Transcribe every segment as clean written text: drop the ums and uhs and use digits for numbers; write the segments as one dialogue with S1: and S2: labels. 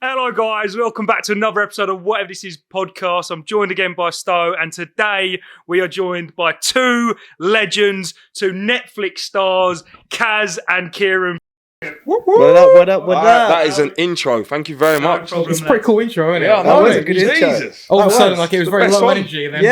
S1: Hello guys, welcome back to another episode of Whatever This Is podcast. I'm joined again by Sto, and today we are joined by two legends, two Netflix stars, Kaz and Kieron.
S2: What up?
S3: That is an intro. Thank you very much.
S2: It's a pretty cool intro, isn't it?
S3: Yeah,
S2: that
S3: was
S2: a
S3: good intro.
S1: Jesus.
S2: All of a sudden, like it was very low energy, and then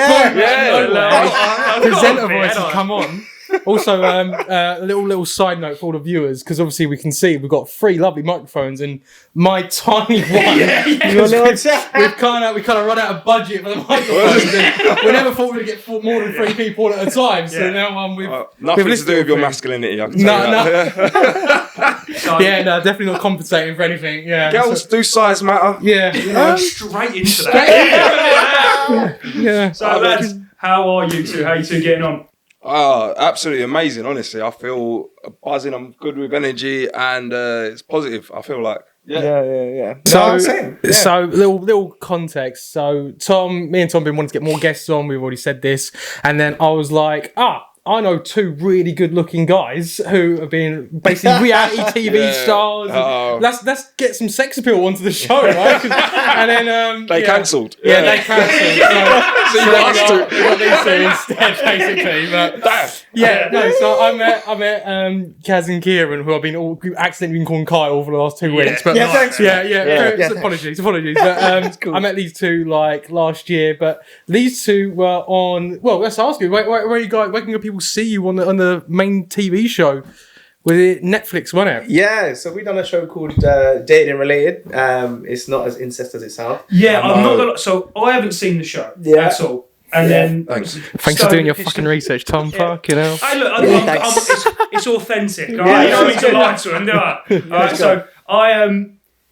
S2: presenter voice has come on. Also, a little side note for all the viewers, because obviously we can see we've got three lovely microphones, and my tiny one. We've kind of run out of budget for the microphones. And we never thought we'd get more than three people at a time. So now we've
S3: nothing to do with your masculinity. I can tell you
S2: Yeah, no, definitely not compensating for anything. Yeah,
S3: girls do size matter.
S2: Yeah,
S1: straight into that.
S2: Yeah.
S1: So lads, how are you two? How are you two getting on?
S3: Absolutely amazing, honestly. I feel buzzing, I'm good with energy, and it's positive, I feel like.
S2: Yeah. So little context. So me and Tom have been wanting to get more guests on, we've already said this, and then I was like, I know two really good looking guys who have been basically reality TV stars. Let's get some sex appeal onto the show, right? And then
S3: they cancelled.
S2: Yeah, they cancelled. So we got these two instead, basically. But so I met Kaz and Kieron, who I've been accidentally been calling Kyle for the last 2 weeks. But
S4: thanks.
S2: Apologies. But cool. I met these two like last year, but these two were on. Well, let's ask you, where you guys? Where can people see you on the main TV show? Was it Netflix, wasn't it?
S4: Yeah, so we done a show called Dating and Related. It's not as incest as it sounds.
S1: Yeah, I'm not gonna. So I haven't seen the show at all. And then
S3: thanks
S2: for doing your fucking research, Tom. Fuck, you know.
S1: Hey, look, it's authentic. All right, you don't need to lie to him, do I? All right, so I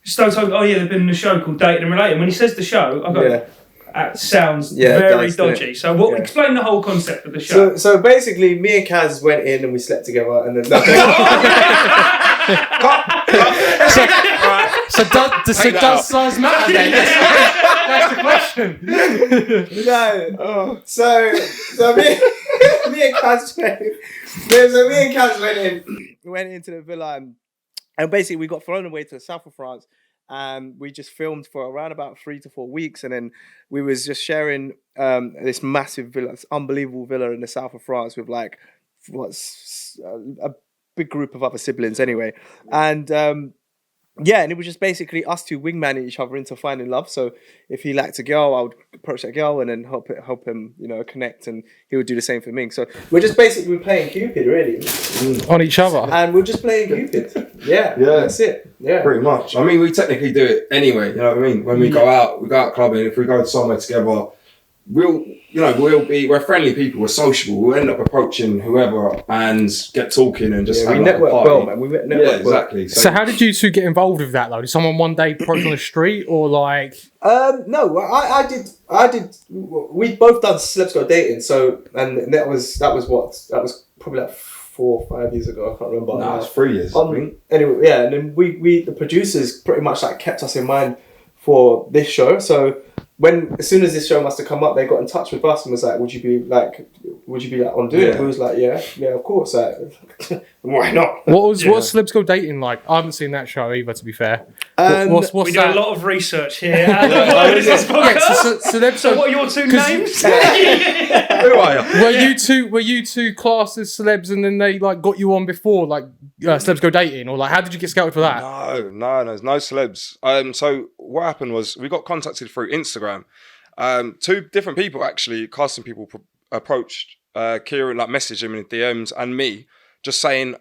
S1: Sto told me, they've been in a show called Dating and Related. When he says the show, I go, that sounds very dodgy. So explain the whole concept of the show.
S4: So basically, me and Kaz went in and we slept together, and then
S2: So does size matter then? That's the question.
S4: No. So me and Kaz went into the villa, and basically we got flown away to the south of France. We just filmed for around about 3 to 4 weeks, and then we was just sharing this massive villa, this unbelievable villa in the south of France with like a big group of other siblings anyway. And and it was just basically us two wingmanning each other into finding love. So if he liked a girl, I would approach that girl and then help him, connect, and he would do the same for me. So we're just basically playing Cupid, really,
S2: on each other,
S4: and we're just playing Cupid. Yeah, that's it. Yeah,
S3: pretty much. I mean, we technically do it anyway. You know what I mean? When we go out clubbing. If we go somewhere together, we're friendly people, we're sociable, we'll end up approaching whoever and get talking and just have
S4: network
S3: a party.
S4: well, man. We network well.
S3: Exactly.
S2: So how did you two get involved with that though? Did someone one day approach on the street, or like?
S4: No, I did. We both done Celebs Go Dating, so and that was probably like 4 or 5 years ago. I can't remember.
S3: No, it's 3 years. I think.
S4: Anyway, and then we the producers pretty much like kept us in mind for this show. So as soon as this show must have come up, they got in touch with us and was like, would you be on doing it? We was like, yeah, of course. Why not?
S2: What's Celebs Go Dating like? I haven't seen that show either, to be fair. What's
S1: we do
S2: that?
S1: a lot of research here. So what are your two names?
S3: Who are you?
S2: Were you two classed as celebs, and then they like got you on before like Celebs Go Dating, or like how did you get scouted for that?
S3: No, there's no celebs. So what happened was we got contacted through Instagram. 2 different people actually, casting people approached Kieron, like messaged him in DMs and me, just saying,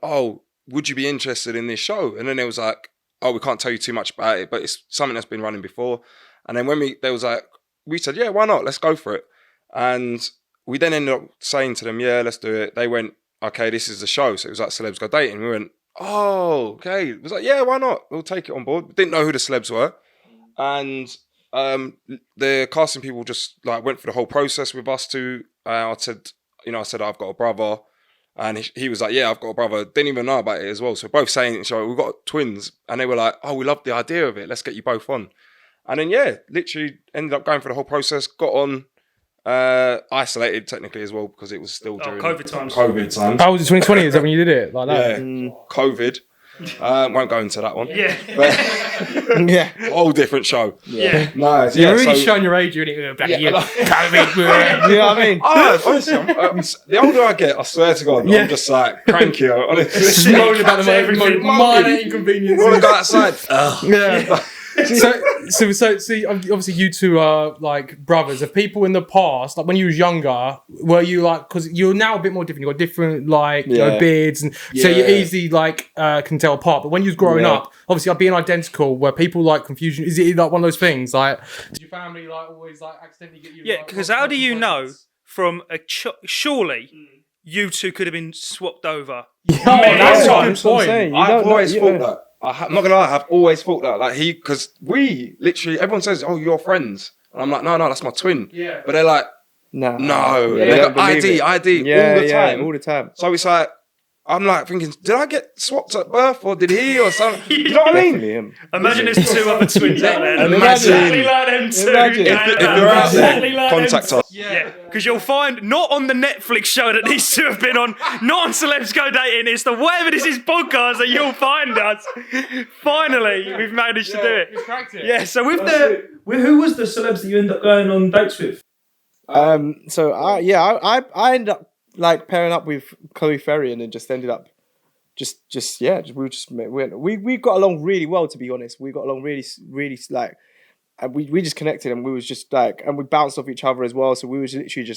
S3: would you be interested in this show? And then it was like, we can't tell you too much about it, but it's something that's been running before. And then we said, yeah, why not? Let's go for it. And we then ended up saying to them, yeah, let's do it. They went, okay, this is the show. So it was like Celebs Go Dating. We went, okay. It was like, yeah, why not? We'll take it on board. We didn't know who the celebs were. And the casting people just like went through the whole process with us too. I said I've got a brother, and he was like, yeah, I've got a brother. Didn't even know about it as well. So both saying it, so we've got twins, and they were like, we love the idea of it. Let's get you both on. And then literally ended up going through the whole process. Got on, isolated technically as well because it was still during
S1: COVID times.
S2: Oh, was it 2020? Is that when you did it like that?
S3: Yeah, COVID. Won't go into that one.
S1: Yeah.
S4: Yeah.
S3: Whole different show.
S1: Yeah.
S3: Nice.
S2: You're
S3: Yeah,
S2: really
S3: so,
S2: showing your age. You're back
S3: Yeah,
S2: you.
S3: like-
S4: You know what I mean?
S3: honestly, the older I get, I swear to God, I'm just like crankier. Honestly,
S2: Moaning about the
S1: Everything.
S2: most minor inconveniences.
S3: I want to go outside. Ugh.
S2: Yeah. So, see, obviously you two are like brothers. Are people in the past, like when you was younger, were you like, because you're now a bit more different, you've got different like you know, beards, and so you easily like can tell apart. But when you was growing up, obviously being identical, were people like confusion? Is it like one of those things? Like, did your family like always like accidentally get you?
S1: Yeah,
S2: like,
S1: because how do you know from a surely you two could have been swapped over?
S2: That's a good
S4: That's what I'm
S2: point.
S4: saying.
S3: I've always thought that. I'm not gonna lie, I've always thought that. Like because we literally, everyone says, "Oh, you're friends," and I'm like, "No, that's my twin."
S2: Yeah.
S3: But they're like,
S4: No.
S3: "No."
S4: Yeah,
S3: They
S4: they
S3: go,
S4: don't believe it.
S3: ID,
S4: Yeah,
S3: all the time.
S4: all the time.
S3: So it's like, I'm like thinking, did I get swapped at birth or did he or something? You know what I mean?
S4: Definitely him.
S1: Imagine there's two other twins out there.
S3: Imagine.
S1: Exactly like them two.
S4: Imagine.
S3: If you're out
S1: Exactly
S3: there,
S1: like them
S3: contact
S1: two.
S3: us.
S1: Yeah, because you'll find not on the Netflix show that these two have been on, not on Celebs Go Dating. It's the Whatever This Is podcast that you'll find us. Finally, we've managed to do it.
S2: We cracked it.
S1: Yeah. So who was the celebs that you end up going on dates with?
S4: So I ended up like pairing up with Chloe Ferry, and then just ended up we got along really well, to be honest. We got along really like, and we just connected, and we was just like, and we bounced off each other as well. So we was literally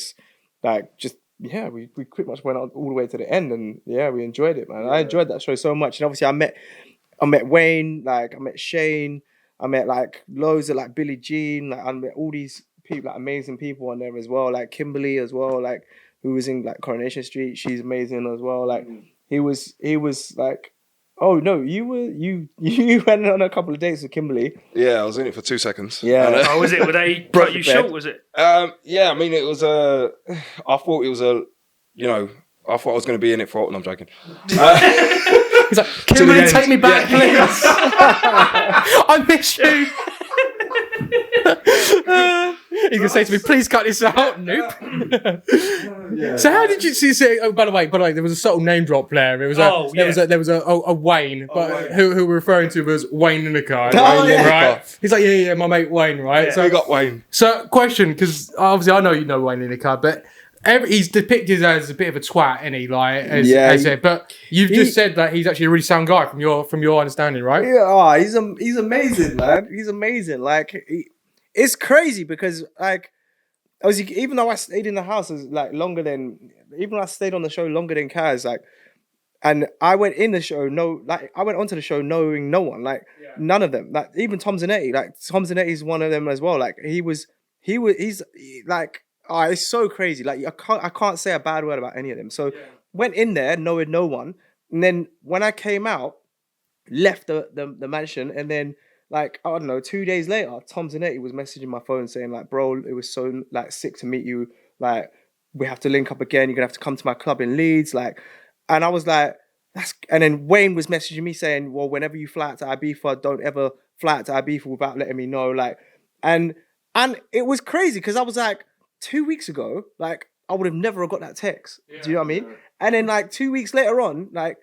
S4: we pretty much went on all the way to the end, and yeah, we enjoyed it, man. Yeah. I enjoyed that show so much, and obviously I met Wayne, like I met Shane, I met like loads of like Billie Jean, like I met all these people, like amazing people on there as well, like Kimberly as well, like who was in like Coronation Street. She's amazing as well. Like he was like, oh no, you went on a couple of dates with Kimberly.
S3: Yeah, I was in it for 2 seconds.
S4: Yeah.
S3: And,
S1: Oh, was it? Were they cut you short? Was it?
S3: yeah, I mean, it was I thought it was I thought I was going to be in it for. No, I'm joking.
S2: He's like, Kieron, take me back, please. I miss you. He's gonna say to me, "Please cut this out." Nope. So how did you see? Oh, by the way, there was a subtle name drop there. It was there was a Wayne, but who we're referring to was Wayne Lineker, right? He's like, yeah, my mate Wayne, right?
S3: Yeah. So we got Wayne.
S2: So question, because obviously I know you know Wayne Lineker, but he's depicted as a bit of a twat, isn't he? Like, but you've just said that he's actually a really sound guy from your understanding, right?
S4: Yeah, he's amazing, man. He's amazing. Like, it's crazy because like, even though I stayed in the house longer than, even though I stayed on the show longer than Kaz, like, and I went in the show I went onto the show knowing no one, like none of them, like even Tom Zanetti. Like Tom Zanetti's one of them as well. Like he's like. Oh, it's so crazy. Like I can't say a bad word about any of them. So went in there knowing no one, and then when I came out, left the mansion, and then like I don't know, 2 days later, Tom Zanetti was messaging my phone saying like, "Bro, it was so like sick to meet you. Like we have to link up again. You're gonna have to come to my club in Leeds." Like, and I was like, "That's." And then Wayne was messaging me saying, "Well, whenever you fly out to Ibiza, don't ever fly out to Ibiza without letting me know." Like, and it was crazy because I was like, 2 weeks ago, like I would have never got that text. Do you know what I mean? And then like 2 weeks later on, like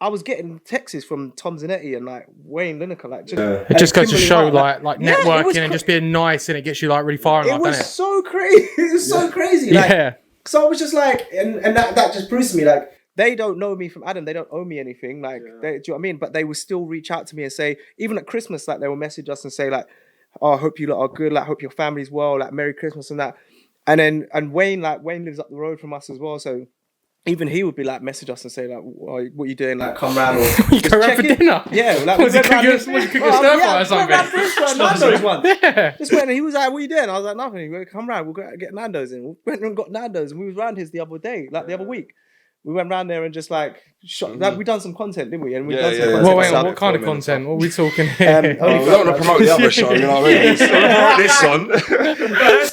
S4: I was getting texts from Tom Zanetti and like Wayne Lineker, like
S2: it just goes to show
S4: Hart,
S2: like networking and just being nice, and it gets you like really far in life, doesn't it?
S4: So crazy. It was so crazy. Like, so I was just like, and that just proves to me like they don't know me from Adam. They don't owe me anything. Like, do you know what I mean? But they will still reach out to me and say, even at Christmas, like they will message us and say like, "Oh, I hope you lot are good. Like, hope your family's well. Like, Merry Christmas," and that. And Wayne lives up the road from us as well, so even he would be like message us and say like, "What are you doing? Like, come round or
S2: you go round for dinner."
S4: Yeah, like
S2: was he cooking stir fry or something?
S4: Nando's one. Just went and he was like, "What are you doing?" I was like, "Nothing. We're come round. We'll go get Nando's." And we went and got Nando's, and we was round his the other day, like the other week. We went round there and just like shot. Like, we done some content, didn't we? And we done some content.
S2: Well, wait, what kind of content? What are we talking here?
S3: We don't want to promote the other show, you know what I mean? Promote this one.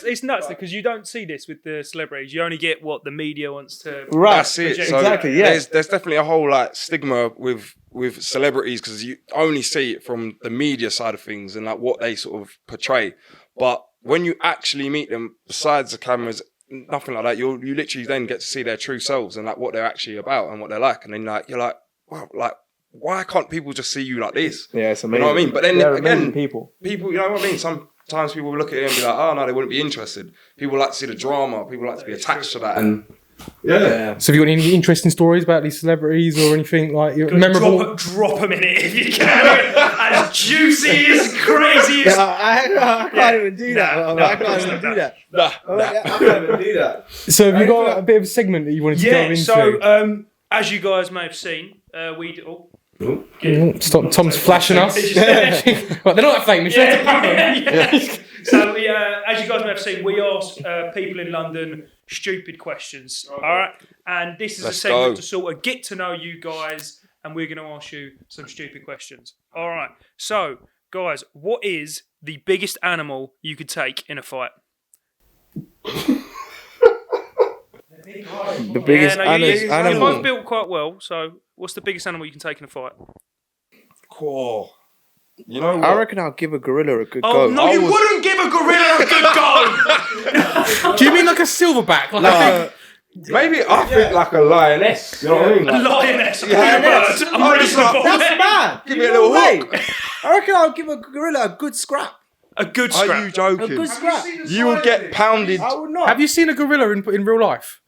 S1: It's nuts because you don't see this with the celebrities. You only get what the media wants to.
S4: Right,
S3: that's it. So
S4: exactly. Yeah,
S3: there's definitely a whole like stigma with celebrities because you only see it from the media side of things and like what they sort of portray. But when you actually meet them, besides the cameras, nothing like that. You literally then get to see their true selves and like what they're actually about and what they're like, and then like you're like, wow, like why can't people just see you like this?
S4: Yeah, it's amazing.
S3: You know what I mean? But then again,
S4: people,
S3: you know what I mean? Sometimes people will look at it and be like, oh no, they wouldn't be interested. People like to see the drama. People like to be attached to that. And yeah.
S2: So have you got any interesting stories about these celebrities or anything like memorable?
S1: Drop them in it if you can. As juicy as crazy as.
S4: I can't even do that. I can't even do that. I can't even do that.
S2: So have you got a bit of a segment that you wanted to go into?
S1: So as you guys may have seen, we did.
S2: Stop! Tom's flashing us. Well, they're not that famous.
S1: So as you guys may have seen, we ask people in London stupid questions. All right, and this is a segment to sort of get to know you guys, and we're going to ask you some stupid questions. All right. So, guys, what is the biggest animal you could take in a fight?
S4: The biggest animal.
S1: You're both built quite well. So, what's the biggest animal you can take in a fight?
S3: Cool. You know what?
S4: I reckon I'll give a gorilla a good go.
S1: Oh, no, you wouldn't give a gorilla a good go!
S2: Do you mean like a silverback? Like
S3: no. Maybe I think like a lioness. You know what I mean?
S1: A lioness.
S4: That's mad.
S3: Give me a little hook.
S4: I reckon I'll give a gorilla a good scrap.
S1: A good scrap.
S3: Are you joking?
S4: A good scrap.
S3: You will get pounded.
S4: I would not.
S2: Have you seen a gorilla in real life?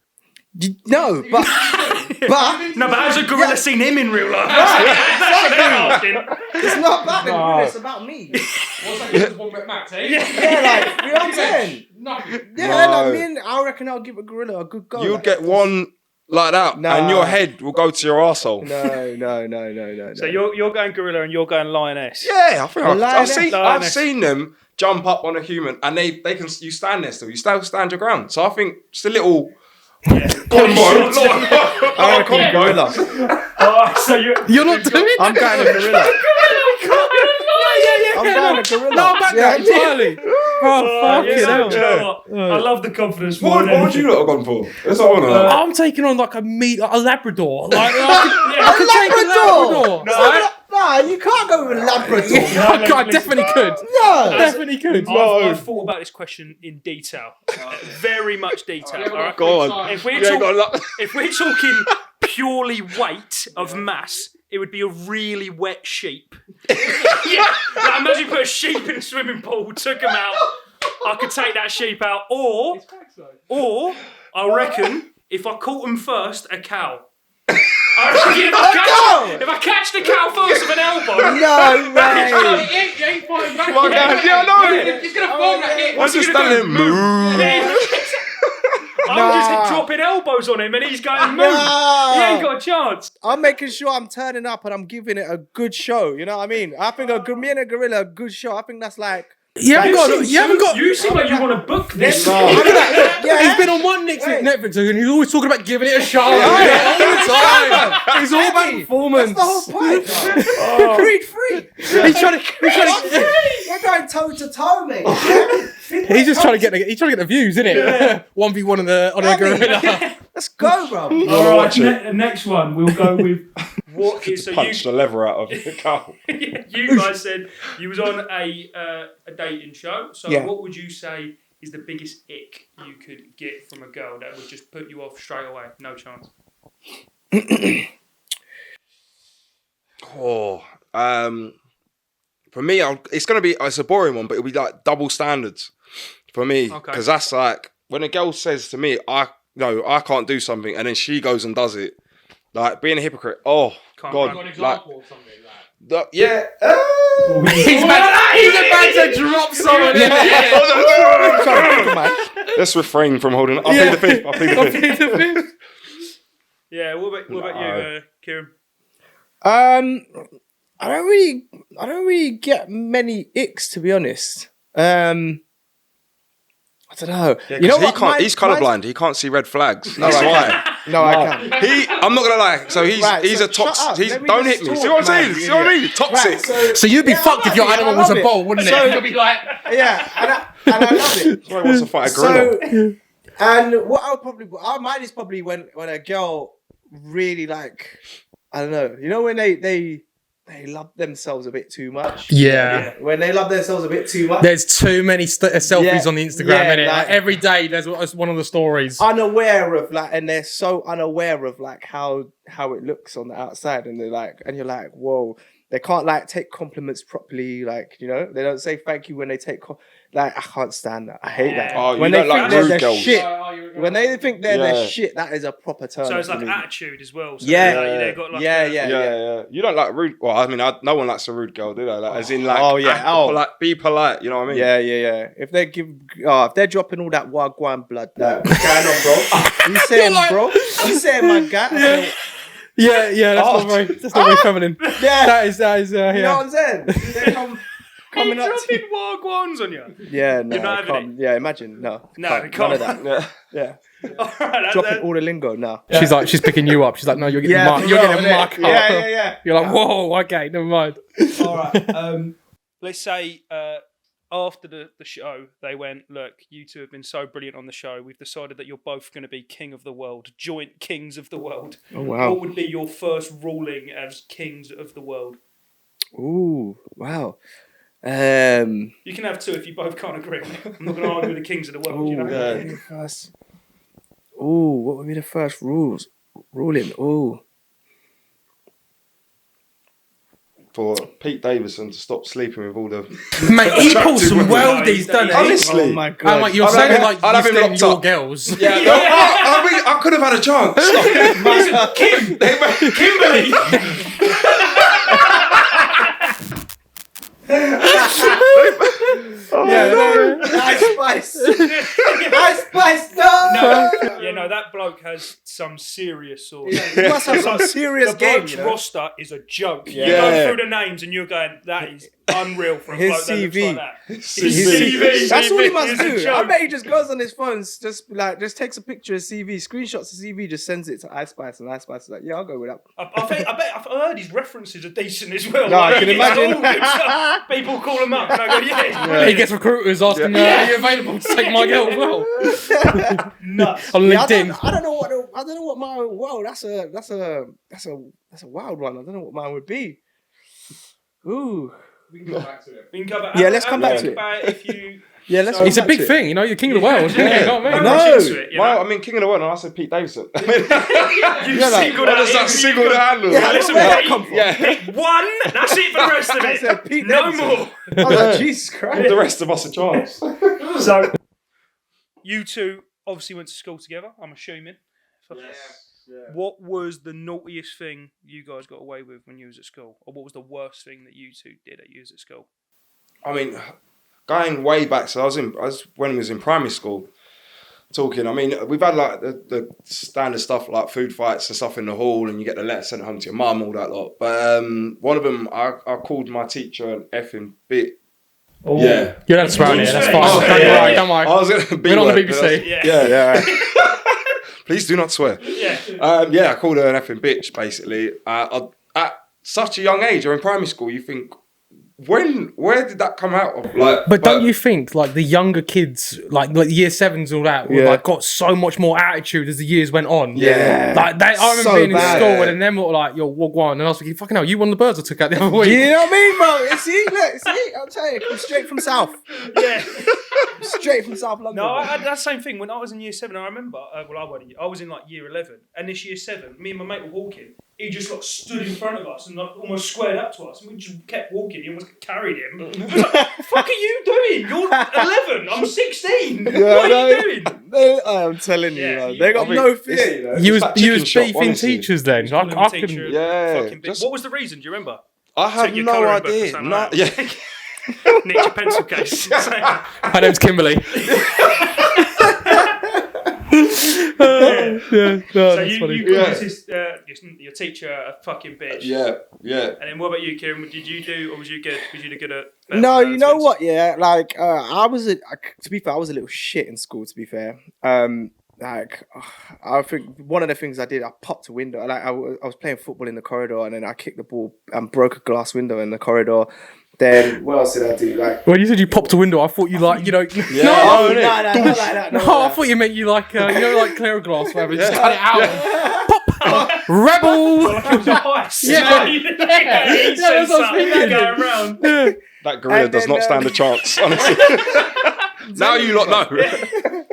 S4: No, but
S1: how's a gorilla seen him in real life? That's what they're asking.
S4: It's not about the gorilla, it's about me.
S2: What's that? One bit max, eh?
S4: Yeah, like, you know what I'm saying?
S2: Nothing.
S4: Yeah, like I reckon I'll give a gorilla a good go.
S3: You'll get one like that, and your head will go to your arsehole.
S4: No.
S1: So you're going gorilla and you're going lioness.
S3: Yeah, I think I've
S1: lioness.
S3: seen them jump up on a human, and they can. You stand there still. You still stand your ground. So I think just a little.
S1: Yeah.
S4: I reckon gorilla.
S1: So
S2: you're not doing it?
S4: I'm going a gorilla. I'm going a gorilla.
S2: No, I'm back there entirely.
S1: You know what? I love the confidence.
S3: What would you lot have gone for? That's what I want to know.
S2: I'm taking on like a Labrador. Like, I could take a Labrador.
S4: No, you can't go with a Labrador.
S2: I definitely could.
S4: No.
S2: Definitely could.
S1: I've thought about this question in detail. Very much detail. All right?
S3: Go on.
S1: If we're talking purely weight of mass, it would be a really wet sheep. Like, imagine you put a sheep in a swimming pool, took him out. I could take that sheep out. Or I reckon, if I caught him first, a cow. If I catch the cow first with an elbow.
S4: No way.
S2: He ain't fighting back.
S3: Yeah, I know.
S2: He's going to fall that hit.
S3: What's he standing there?
S1: I'm just dropping elbows on him and he's going move. He ain't got a chance.
S4: I'm making sure I'm turning up and I'm giving it a good show. You know what I mean? I think me and a gorilla a good show. I think that's like.
S2: You haven't got.
S1: You seem like you want to book this.
S2: No. He's been on one Netflix and he's always talking about giving it a shot. All the time. He's all about performance.
S4: That's the whole point. Creed free.
S2: He's trying to.
S4: We're going toe to toe, mate.
S2: He's just trying to get the views, isn't it? 1v1 on a gorilla.
S4: Let's go, bro.
S1: All right, next one we'll go with. What is
S3: punch the lever out of the cow?
S1: You guys said you was on a dating show. So what would you say is the biggest ick you could get from a girl that would just put you off straight away? No chance.
S3: For me, it's a boring one, but it'll be like double standards for me, because that's like when a girl says to me, I can't do something, and then she goes and does it. Like being a hypocrite. Oh God!
S2: Got an example or something like that.
S3: Yeah.
S2: He's about to drop someone.
S3: Let's refrain from holding. I'll plead the fifth.
S1: Yeah. What about you, Kieron?
S4: I don't really get many icks, to be honest. I don't know.
S3: Yeah, you know what? He's colourblind. He can't see red flags. That's why.
S4: No, I can.
S3: I'm not gonna lie. So he's a toxic. Don't hit me. See what I'm saying? See what I mean? Toxic.
S4: Right,
S2: so you'd be fucked if your animal was a bull, wouldn't it? You'd be like,
S4: yeah, and I love it.
S3: He wants to fight a gorilla.
S4: And what mine is probably when a girl really like, I don't know. You know when they they love themselves a bit too much.
S2: Yeah.
S4: When they love themselves a bit too much.
S2: There's too many selfies on the Instagram, innit?
S4: like,
S2: every day there's one of the stories.
S4: Unaware of and they're so unaware of how it looks on the outside, and you're like, whoa. They can't take compliments properly, they don't say thank you when they take I can't stand that. I hate that.
S3: Oh,
S4: when
S3: you
S4: they
S3: don't
S4: think
S3: like
S4: they're
S3: rude girls.
S4: shit. When they think they're shit, that is a proper turn.
S1: So it's like attitude as well. So
S4: yeah.
S1: Got
S3: Yeah. You don't like rude. Well, I mean, no one likes a rude girl, do they? As in, be polite. You know what I mean?
S4: Yeah. If they're dropping all that wagwan blood, what's going on, bro? You saying, bro? You saying, my guy?
S2: Yeah, that's not very feminine.
S4: Yeah,
S2: that is.
S4: You know what I'm saying? They're coming up to
S1: dropping wagwans on you.
S4: Yeah, no,
S1: You're not having it.
S4: Yeah, imagine no,
S1: can't.
S4: None of that. Yeah.
S1: All right,
S4: dropping all the lingo now.
S2: She's picking you up. She's like, no, you're getting marked. You're getting marked.
S4: Yeah.
S2: You're like, whoa, okay, never mind.
S1: All right. Let's say after the show, they went, look, you two have been so brilliant on the show. We've decided that you're both going to be king of the world, joint kings of the world.
S4: Oh, wow.
S1: What would be your first ruling as kings of the world?
S4: Ooh, wow.
S1: You can have two if you both can't agree. I'm not going to argue with the kings of the world. You know?
S4: What would be the first ruling? Ooh.
S3: For Pete Davidson to stop sleeping with all the...
S2: Mate, he pulled some worldies, doesn't he?
S3: Honestly.
S4: Oh my God.
S2: Like, you're saying like you're stealing your girls.
S3: Yeah, I could have had a chance. Kimberly.
S4: Ice Spice. Ice Spice, no.
S1: No, that bloke has some serious sauce.
S4: He must have some serious game.
S1: The bloke's roster is a joke.
S4: Yeah.
S1: You go through the names and you're going, that is unreal for a
S4: His
S1: bloke that looks
S4: CV.
S1: like that.
S3: His
S1: CV.
S4: That's all he must
S1: is a
S4: do.
S1: joke.
S4: I bet he just goes on his phone, just takes a picture of CV, screenshots the CV, just sends it to Ice Spice, and Ice Spice is like, yeah, I'll go with that.
S1: I bet I've heard his references are decent as well.
S4: No, I can
S1: it's
S4: imagine.
S1: all good stuff. People call him up and I go, yeah.
S2: He gets recruiters asking, are you available to take my girl as well?
S1: Nuts.
S2: On LinkedIn.
S4: I don't know what mine. Whoa, that's a wild one. I don't know what mine would be. Ooh.
S5: We can come back to it.
S4: Yeah, let's come back to it.
S1: About if you...
S4: Yeah, let's.
S2: It's a big thing, you're king of the world. Yeah. You know what I mean?
S4: No.
S3: Well, I mean, King of the World, and I said Pete Davidson.
S1: You singled out.
S3: That's single handle.
S4: Yeah,
S1: Listen,
S4: where that
S1: Pete,
S4: come from?
S1: pick one. That's it for the rest of
S4: I said
S1: it.
S4: Pete
S1: No
S4: Davidson.
S1: more.
S4: I was like, Jesus Christ.
S3: The rest of us a chance.
S1: So, you two obviously went to school together, I'm assuming. What was the naughtiest thing you guys got away with when you was at school? Or what was the worst thing that you two did at you was at school?
S3: I mean, going way back, so I was when I was in primary school, talking. I mean, we've had like the standard stuff like food fights and stuff in the hall, and you get the letter sent home to your mum, all that lot. But one of them, I called my teacher an effing bit.
S2: Oh.
S3: Yeah,
S2: you're not swearing here. That's fine.
S3: Oh,
S2: Don't worry.
S3: I was gonna be
S2: We're on the BBC.
S3: Yeah. Please do not swear.
S1: Yeah.
S3: I called her an effing bitch. Basically, at such a young age, or in primary school, you think. Where did that come out of?
S2: But don't you think like the younger kids, like year sevens, all that, were, like got so much more attitude as the years went on?
S3: Yeah,
S2: like I remember being in school and then were like, "Yo, what one?" And I was like, "Fucking hell, you won the birds I took out the other week."
S4: You know what I mean, bro? See, I'll tell you, I'm straight from South.
S1: Yeah.
S4: Straight from South London.
S1: No, I had that same thing when I was in year 7. I remember, I was in like year 11, and this year 7, me and my mate were walking. He just like stood in front of us and like almost squared up to us, and we just kept walking. He almost carried him. I was like, "Fuck are you doing? You're 11. I'm 16. What are you doing?"
S4: I'm telling you,
S1: Yeah,
S4: man, they got no fear.
S2: You was beefing teachers then. I couldn't.
S1: What was the reason? Do you remember?
S3: I have no idea.
S1: Nicked your pencil case.
S2: My name's Kimberly.
S1: So you called your teacher a fucking bitch.
S3: Yeah.
S1: And then what about you, Kieron? What did you do, or was you good? Was you good at?
S4: No, you know what? Yeah, like I was. To be fair, I was a little shit in school. To be fair, I think one of the things I did, I popped a window. Like I was playing football in the corridor, and then I kicked the ball and broke a glass window in the corridor. Then what else did I do? Like,
S2: when you said you popped a window, I thought you like,
S4: No, not like that.
S2: No, I thought you meant you like, like clear glass, whatever. Just cut it out. Pop. Rebel.
S1: Like it was a heist.
S2: Yeah.
S1: He
S2: that's what I was thinking.
S1: going around.
S3: That gorilla does not stand a chance, honestly. Now you lot know.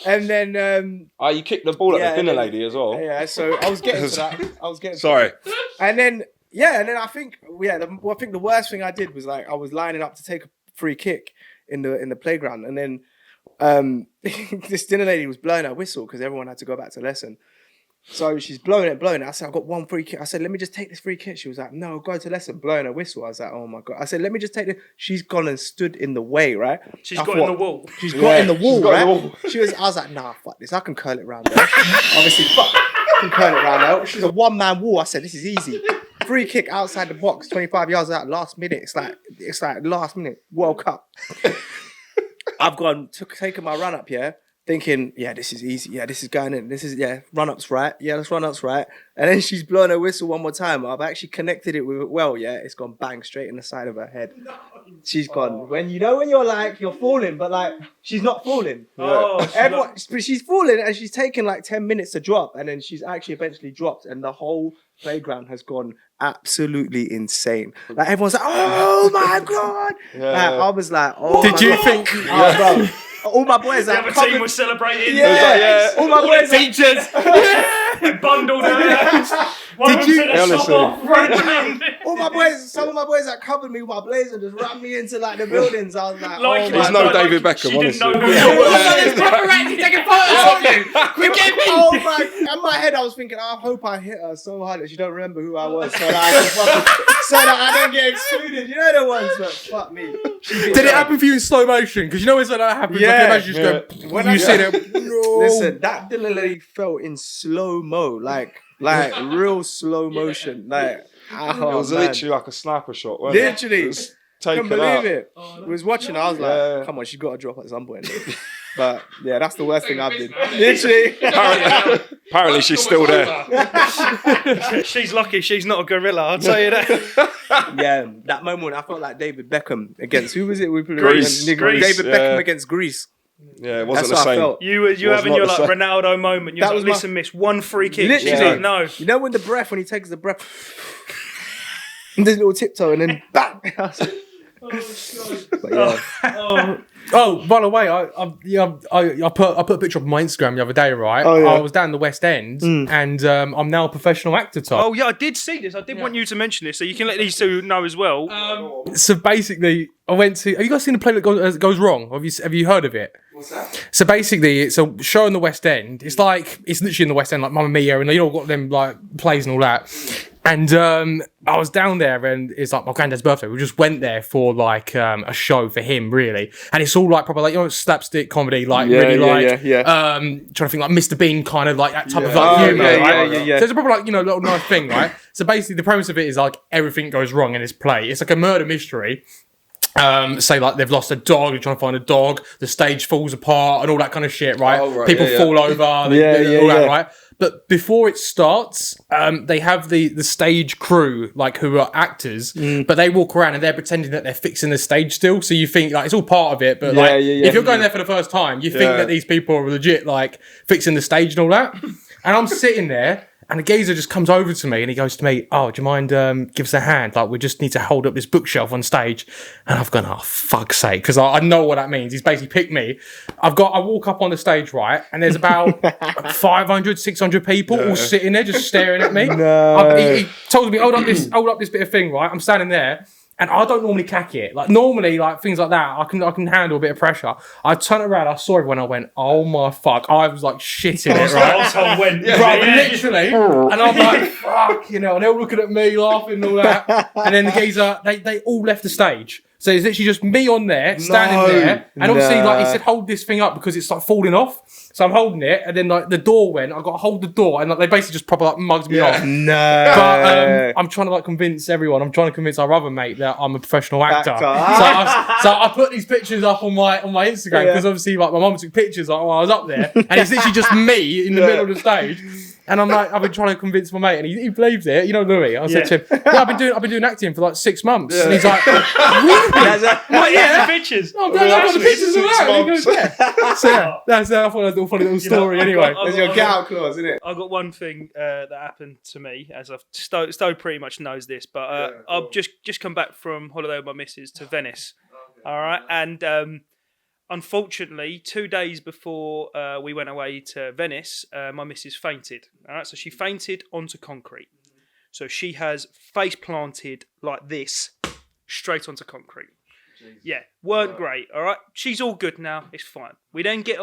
S4: And then
S3: You kicked the ball at
S4: Yeah,
S3: the dinner
S4: and then-
S3: lady as well.
S4: yeah, so I was getting to that.
S3: Sorry.
S4: And then I think I think the worst thing I did was like I was lining up to take a free kick in the playground, and then this dinner lady was blowing her whistle because everyone had to go back to lesson. So she's blowing it. I said, I've got one free kick. I said, let me just take this free kick. She was like, no, go to lesson, blowing her whistle. I was like, oh my God. I said, let me just take this. She's gone and stood in the way, right?
S1: She's got in the wall.
S4: She's got in the wall,
S3: got in
S4: right?
S3: the wall.
S4: I was like, nah, fuck this. I can curl it round there. Obviously, I can curl it round there. She's a one-man wall. I said, this is easy. Free kick outside the box, 25 yards out, last minute. It's like last minute, World Cup. I've taken my run up, thinking, this is easy. Yeah, this is going in. This is, run up's right. Yeah, let's run up's right. And then she's blowing her whistle one more time. I've actually connected it with it well, it's gone bang straight in the side of her head. No. She's gone. When you're like, you're falling, but like, she's not falling. She's falling and she's taken like 10 minutes to drop. And then she's actually eventually dropped. And the whole playground has gone absolutely insane. Like, everyone's like, oh my God.
S3: Yeah.
S4: Like, I was like, oh
S2: Did
S4: my
S2: you
S4: God.
S2: think?
S4: Oh, bro. All my boys
S1: The
S4: are
S1: other team was celebrating.
S4: Yeah. All my boys are
S2: Teachers.
S1: They bundled her. One
S2: Did
S1: of them
S2: you-
S1: took the
S3: Honestly.
S1: top off, ran around.
S4: some of my boys that covered me with my blazer just ran me into like the buildings. I was like,
S1: Like,
S4: oh
S3: There's
S4: my
S3: no
S4: God.
S3: David Beckham,
S1: She didn't know
S3: honestly.
S1: who
S2: Oh,
S1: it was.
S2: there's paparazzi taking photos of you. Quick, get me.
S4: Oh my! In my head, I was thinking, I hope I hit her so hard that she don't remember who I was, so that I don't get excluded. You know the ones, but fuck me.
S2: Did it happen for you in slow motion? Because you know when that happens, I
S4: Yeah.
S2: can imagine you just go.
S4: When
S2: you
S4: I-
S2: see it. No.
S4: Listen, that dinner lady fell in slow mo, like real slow motion, like.
S3: It was literally like a sniper shot, wasn't
S4: Literally.
S3: it? It was
S4: Couldn't
S3: taken
S4: believe
S3: out.
S4: it. I was watching. I was like, "Come on, she's got to drop at some point." But yeah, that's the worst thing I've done. Literally.
S3: Apparently she's still there.
S1: She's lucky she's not a gorilla, I'll tell you that.
S4: Yeah, that moment I felt like David Beckham against who was it? We played
S3: Greece.
S4: David
S3: Yeah.
S4: Beckham against Greece.
S3: Yeah, it wasn't
S4: That's
S3: the
S4: what I
S3: same.
S4: felt.
S1: You were
S3: Was
S1: having
S3: not
S1: your
S3: the
S1: like
S3: same.
S1: Ronaldo moment. You
S4: That
S1: was
S4: was
S1: like,
S4: my-
S1: listen, miss, one free kick.
S4: Literally.
S1: She's like, no.
S4: You know when the breath, when he takes the breath, and this little tiptoe, and then bang. But yeah.
S2: Oh, by the way, I put a picture up on my Instagram the other day, right?
S4: Oh, yeah.
S2: I was down in the West End, and I'm now a professional actor type.
S1: Oh yeah, I did see this. I did want you to mention this, so you can let these two know as well.
S2: So basically, I went to. Have you guys seen the play that goes wrong? Have you heard of it?
S4: What's that?
S2: So basically, it's a show in the West End. It's literally in the West End, like Mamma Mia, and they all got them like plays and all that. And I was down there, and it's like my granddad's birthday. We just went there for like a show for him, really. And it's all like proper like slapstick comedy, like trying to think like Mr. Bean kind of like that type of like humor, right? So it's a proper like little nice thing, right? So basically, the premise of it is like everything goes wrong in this play. It's like a murder mystery. Say like they've lost a dog, they're trying to find a dog, the stage falls apart and all that kind of shit, right?
S3: Oh, right,
S2: People fall over, all that, right? But before it starts, they have the stage crew, like who are actors, but they walk around and they're pretending that they're fixing the stage still. So you think like it's all part of it, but if you're going there for the first time, you think that these people are legit like fixing the stage and all that. And I'm sitting there. And the geezer just comes over to me and he goes to me, "Oh, do you mind give us a hand? Like, we just need to hold up this bookshelf on stage." And I've gone, "Oh, fuck's sake," because I know what that means. He's basically picked me. I walk up on the stage, right? And there's about 500, 600 people all sitting there just staring at me. He told me, hold up this bit of thing, right? I'm standing there. And I don't normally cack it. Like normally, like things like that, I can handle a bit of pressure. I turned around, I saw everyone, I went, "Oh my fuck!" I was like shitting it, right? Right, literally. And I'm like, "Fuck," and they're all looking at me, laughing and all that. And then the geezer, they all left the stage. So it's literally just me on there, standing there. And obviously, like he said, hold this thing up because it's like falling off. So I'm holding it, and then like the door went. I got to hold the door, and like they basically just proper like mugged me off.
S4: No.
S2: But I'm trying to like convince everyone. I'm trying to convince our other mate that I'm a professional actor. So I put these pictures up on my Instagram because obviously like my mum took pictures like, while I was up there, and it's literally just me in the middle of the stage. And I'm like, I've been trying to convince my mate, and he believes it. You know, Louis. I said to him, yeah, I've been doing acting for like 6 months. And he's like, really?
S1: The pictures.
S2: Oh, I've got the pictures of that. And he goes, yeah. So yeah, that's I thought that was a funny little story. Anyway,
S4: there's your get out clause, isn't it?
S1: I got one thing that happened to me, as I've Stowe pretty much knows this, but I've just come back from holiday with my missus to Venice. All right, and unfortunately, 2 days before we went away to Venice, my missus fainted. All right, so she fainted onto concrete. So she has face planted like this, straight onto concrete. Jeez. Yeah, weren't great. All right, she's all good now. It's fine. We then get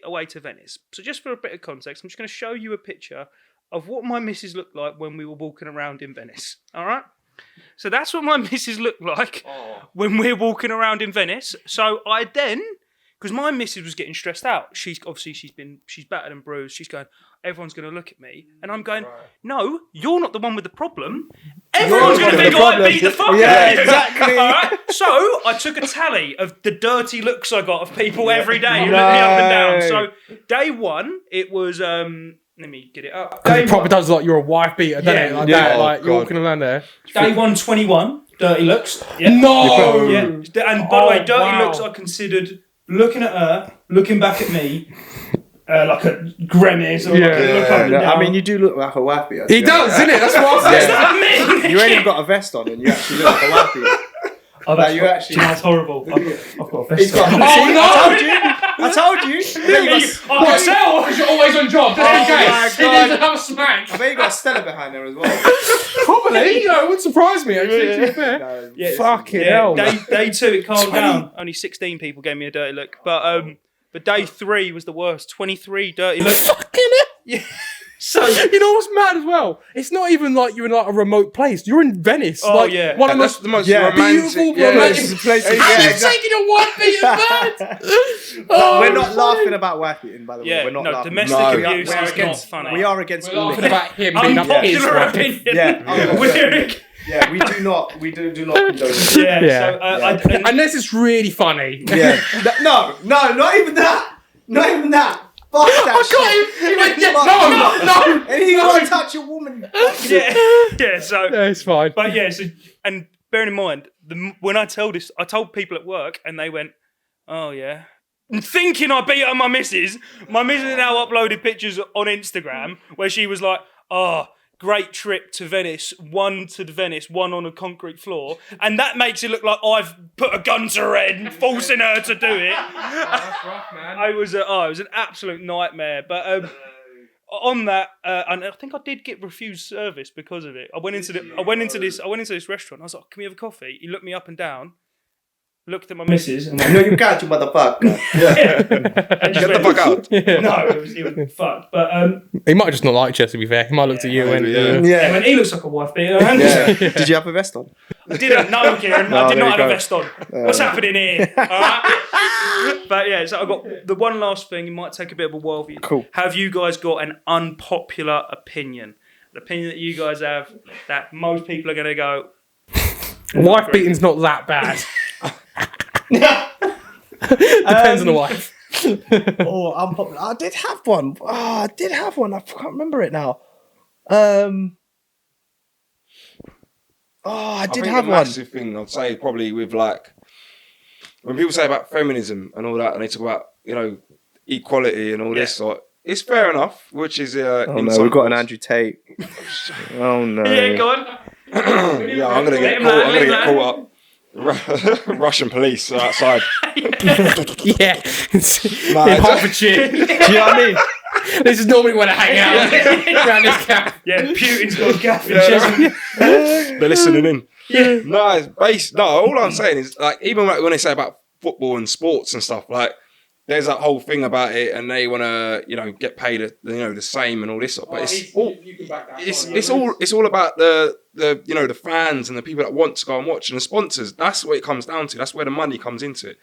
S1: away to Venice. So just for a bit of context, I'm just going to show you a picture of what my missus looked like when we were walking around in Venice. All right. So that's what my missus looked like when we're walking around in Venice. So I then, because my missus was getting stressed out. She's battered and bruised. She's going, everyone's going to look at me. And I'm going, no, you're not the one with the problem. Everyone's going to think I beat the fuck out of you.
S4: Yeah, exactly.
S1: All right? So I took a tally of the dirty looks I got of people every day who looked me up and down. So day one, it was, let me get it up.
S2: Because it probably does like you're a wife beater, doesn't it? Like that, like you're walking around there.
S1: Day 121, dirty looks. Yeah.
S2: No!
S1: Yeah. And by the way, dirty looks I considered looking at her, looking back at me, like a grimace or look up and down.
S4: I mean, you do look like a wife beater.
S2: He does, doesn't it? That's what I said.
S4: You ain't even got a vest on and you actually look like a wife beater.
S1: That's horrible. I've got a vest on.
S4: I told you.
S2: Because you're always on job.
S4: Oh my God.
S2: He needs to have a smack.
S4: I bet you got a Stella behind there as well.
S2: Probably. You know, it wouldn't surprise me, actually, to be fair. Fucking hell.
S1: Day 2, it calmed down. Only 16 people gave me a dirty look. But day 3 was the worst. 23 dirty looks.
S2: Fucking hell.
S1: Yeah.
S2: So you know what's mad as well? It's not even like you're in like a remote place. You're in Venice.
S1: Oh
S2: like,
S1: yeah,
S2: one of
S3: the most
S2: beautiful romantic places. I'm taking a wife beating bad.
S4: We're not laughing about wife beating, by the way.
S1: Yeah,
S4: we're not laughing.
S1: Domestic abuse is not funny.
S4: We are against
S2: We're laughing about him being up his wife.
S4: Yeah, we do not condone it.
S1: Yeah. So,
S2: unless it's really funny.
S4: Yeah. No, not even that. Not even that. Fuck that shit. No. Anything I want to touch a woman.
S1: Yeah. So
S2: it's fine.
S1: But yeah. So and bearing in mind, when I told people at work, and they went, "Oh yeah." Thinking I beat up my missus. My missus now uploaded pictures on Instagram where she was like, "Oh, great trip to Venice, one on a concrete floor," and that makes it look like I've put a gun to her head and forcing her to do it.
S2: That's rough, man.
S1: It was an absolute nightmare. But on that, and I think I did get refused service because of it. I went into this restaurant. I was like, "Can we have a coffee?" He looked me up and down. Looked at my missus and went,
S4: "No, you can't, you motherfucker."
S3: Get the fuck out.
S1: No, it was fucked. But
S2: he might have just not liked you, to be fair. He might have looked at you and
S1: I mean, he looks like a wife beater.
S4: Did you have a vest on?
S1: I didn't. No, Kieron. I did not have a vest on. What's happening here? All right? But yeah, so I've got the one last thing. It might take a bit of a while for you.
S4: Cool.
S1: Have you guys got an unpopular opinion? An opinion that you guys have that most people are going to go,
S2: wife beating's not that bad. Depends on the wife.
S4: Unpopular. I did have one. I can't remember it now. I did have one.
S3: Massive thing I'd say probably with like when people say about feminism and all that, and they talk about equality and all this. Like, it's fair enough, which is
S4: we've got an Andrew Tate. Oh no.
S1: Yeah, go on.
S3: Yeah, I'm gonna get caught up. Russian police are outside.
S2: Yeah. In Hertfordshire.
S4: Do you know what I mean?
S2: This is normally when I hang out around this camp.
S1: Yeah, Putin's got a gaff in Chesney.
S3: They're listening in. Yeah. No, it's based. No, all I'm saying is like even like when they say about football and sports and stuff, like there's that whole thing about it, and they want to get paid the same and all this stuff. But it's all about the fans and the people that want to go and watch and the sponsors. That's what it comes down to. That's where the money comes into it.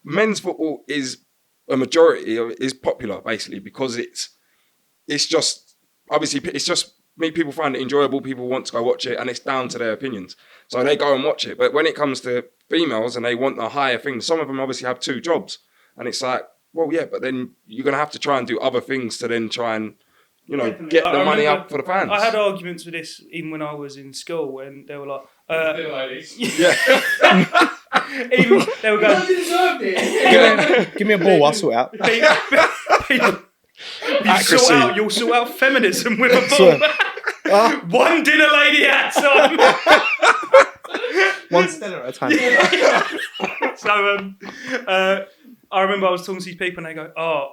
S3: Men's football is a majority of it is popular basically because it's just people find it enjoyable. People want to go watch it, and it's down to their opinions. So they go and watch it. But when it comes to females and they want a higher thing, some of them obviously have 2 jobs. And it's like, well, yeah, but then you're going to have to try and do other things to then try and, you know,
S1: Definitely.
S3: get
S1: I
S3: the money
S1: remember
S3: up for the fans.
S1: I had arguments with this even when I was in school, and they were like,
S3: yeah.
S1: even they were going,
S2: You deserved it.
S4: Give me a ball, I'll sort it out.
S1: people,
S3: Accuracy.
S1: you'll sort out feminism with a ball. One dinner lady at a time.
S4: One Stella at a time.
S1: So I remember I was talking to these people and they go,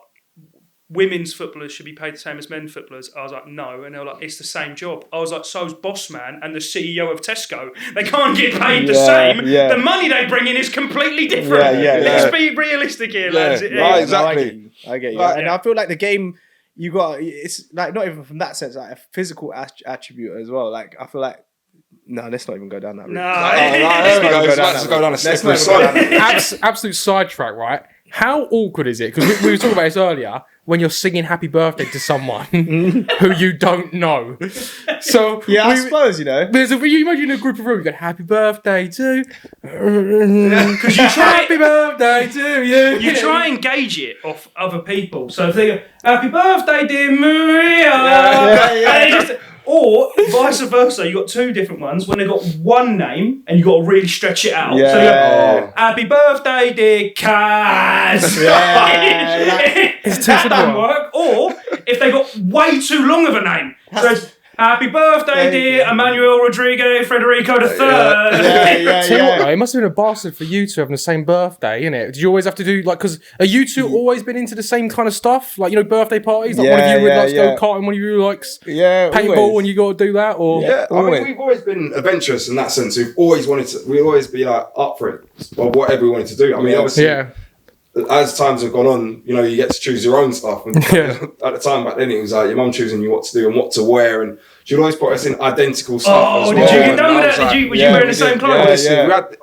S1: women's footballers should be paid the same as men footballers. I was like, no. And they were like, it's the same job. I was like, so's boss man and the CEO of Tesco. They can't get paid the same.
S4: Yeah.
S1: The money they bring in is completely different. Let's be realistic here, lads.
S3: Right, exactly.
S4: I get you.
S3: Right,
S4: And I feel like the game, you got, it's like not even from that sense, like a physical attribute as well. Like I feel like, no, let's not even go down that route.
S3: Let's go down a slippery slope.
S2: Absolute sidetrack, right? How awkward is it? Because we were talking about this earlier. When you're singing "Happy Birthday" to someone who you don't know, so
S4: Yeah, I suppose you know.
S2: you imagine a group of people. You go "Happy Birthday to," because you try "Happy Birthday to you."
S1: You try and gauge it off other people. So if they go, "Happy birthday, dear Maria," and they just, or vice versa, you got two different ones when they got one name and you got to really stretch it out.
S4: Yeah.
S1: So you go, "Happy birthday, dear Kaz."
S2: It's too
S1: That don't
S2: simple.
S1: work. Or if they got way too long of a name, so it's "Happy birthday, dear Emmanuel Rodriguez Federico III."
S2: Tell you what, though, it must have been a bastard for you two having the same birthday, innit? Did you always have to do like? Because are you two always been into the same kind of stuff, like birthday parties? Like one of you would like to go karting, one of you likes paintball, and you got to do that, or
S3: Yeah, I mean, we've always been adventurous in that sense. We've always wanted to. We'll always be like up for it, or whatever we wanted to do. I mean, obviously. As times have gone on, you know, you get to choose your own stuff. And at the time back then, it was like your mum choosing you what to do and what to wear, and she'd always put us in identical stuff.
S1: Oh, did you get done with that? Were you wearing the same clothes?
S3: Yeah. We had,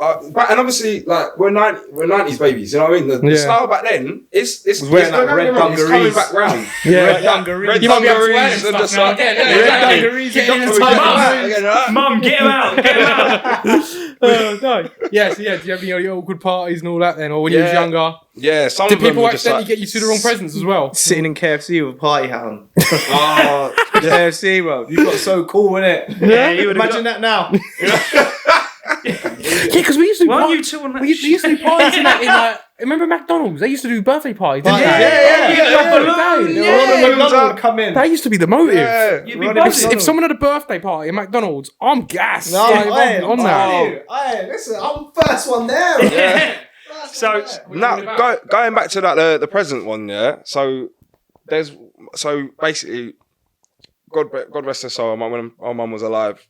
S3: and obviously, like we're 90s babies. You know what I mean? The style back then, it's
S4: wearing like red
S3: it's coming back round.
S4: Red dungarees.
S3: Red dungarees and just like
S4: Red dungarees.
S1: Mum, get him out! Get him out!
S2: no. Yeah, so did you have any awkward parties and all that then, or when you was younger?
S3: Yeah, some
S2: Did
S3: of them
S2: people
S3: were just
S2: accidentally
S3: like,
S2: get you to the wrong presents as well?
S4: Sitting in KFC with a party hat on. KFC, bro. You got so cool, innit?
S1: Yeah, you would
S4: Imagine that now.
S2: Yeah, because we used to.
S1: Why are you two on that?
S2: We used to do parties in like. Remember McDonald's? They used to do birthday parties, didn't they?
S4: McDonald's would come in.
S2: That used to be the motive.
S3: Yeah.
S1: You'd be buzzing.
S2: If someone had a birthday party at McDonald's, I'm gassed.
S4: No,
S2: I'm on that.
S4: Listen, I'm first one there.
S1: So
S3: now going back to that the present one, yeah. So basically, God rest her soul. When our mum was alive,